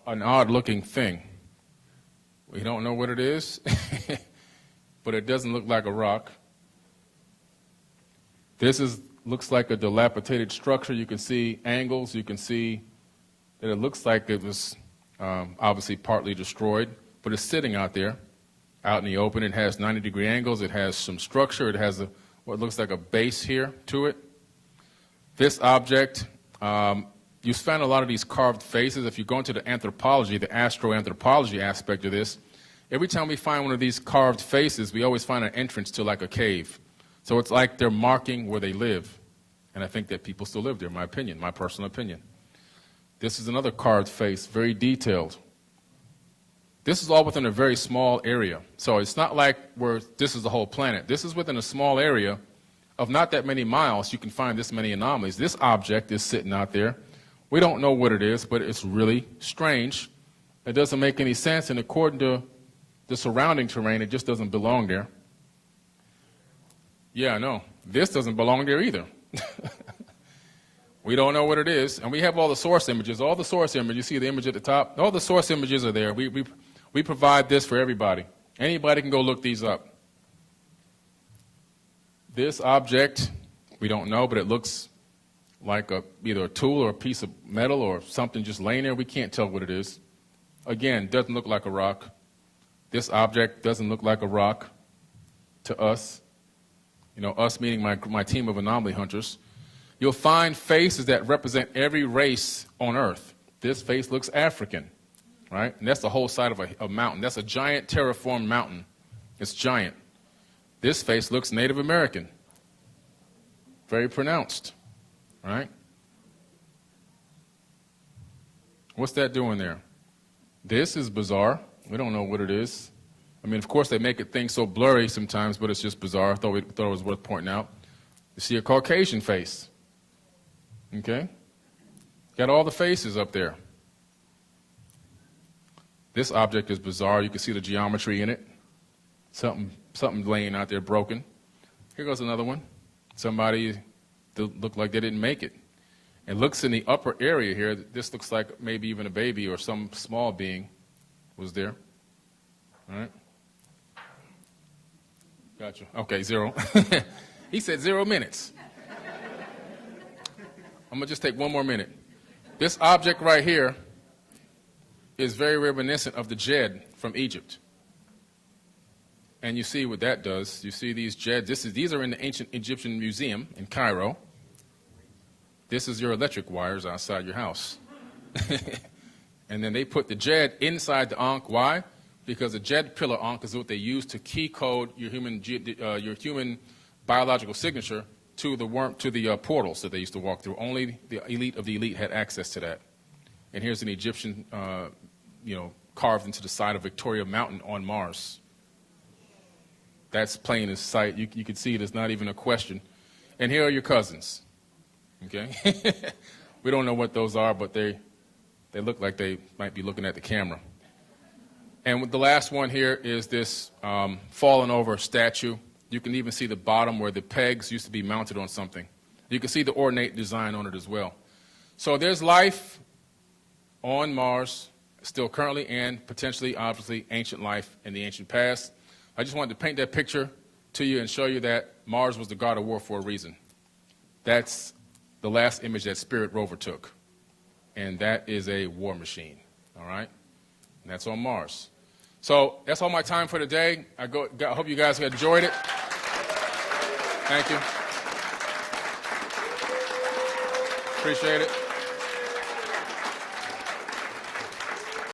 an odd-looking thing. We don't know what it is, but it doesn't look like a rock. This looks like a dilapidated structure. You can see angles. You can see that it looks like it was obviously partly destroyed, but it's sitting out there, out in the open. It has 90-degree angles. It has some structure. It has what looks like a base here to it. This object, you find a lot of these carved faces. If you go into the anthropology, the astroanthropology aspect of this, every time we find one of these carved faces, we always find an entrance to like a cave. So it's like they're marking where they live. And I think that people still live there, in my opinion, my personal opinion. This is another carved face, very detailed. This is all within a very small area. So it's not like this is the whole planet. This is within a small area of not that many miles. You can find this many anomalies. This object is sitting out there. We don't know what it is, but it's really strange. It doesn't make any sense, and according to the surrounding terrain, it just doesn't belong there. Yeah, I know. This doesn't belong there either. We don't know what it is, and we have all the source images. All the source images, you see the image at the top? All the source images are there. We provide this for everybody. Anybody can go look these up. This object, we don't know, but it looks like either a tool or a piece of metal or something just laying there. We can't tell what it is. Again, doesn't look like a rock. This object doesn't look like a rock to us. You know, us meaning my team of anomaly hunters. You'll find faces that represent every race on Earth. This face looks African, right? And that's the whole side of a mountain. That's a giant terraformed mountain. It's giant. This face looks Native American. Very pronounced, right? What's that doing there? This is bizarre. We don't know what it is. I mean, of course, they make things so blurry sometimes, but it's just bizarre. I thought it was worth pointing out. You see a Caucasian face. Okay? Got all the faces up there. This object is bizarre. You can see the geometry in it. Something laying out there broken. Here goes another one. Somebody that looked like they didn't make it. And looks in the upper area here. This looks like maybe even a baby or some small being was there. All right. Gotcha. Okay, 0. He said 0 minutes. I'm going to just take 1 more minute. This object right here is very reminiscent of the Djed from Egypt. And you see what that does. You see these Djeds. These are in the ancient Egyptian museum in Cairo. This is your electric wires outside your house. And then they put the Djed inside the Ankh. Why? Because the Djed pillar Ankh is what they use to key code your human biological signature to the portals that they used to walk through. Only the elite of the elite had access to that. And here's an Egyptian, carved into the side of Victoria Mountain on Mars. That's plain as sight. You can see it. It's not even a question. And here are your cousins. Okay? We don't know what those are, but they look like they might be looking at the camera. And the last one here is this fallen over statue. You can even see the bottom where the pegs used to be mounted on something. You can see the ornate design on it as well. So there's life on Mars, still currently and potentially, obviously, ancient life in the ancient past. I just wanted to paint that picture to you and show you that Mars was the god of war for a reason. That's the last image that Spirit rover took. And that is a war machine, all right? And that's on Mars. So that's all my time for today. I hope you guys enjoyed it. Thank you. Appreciate it.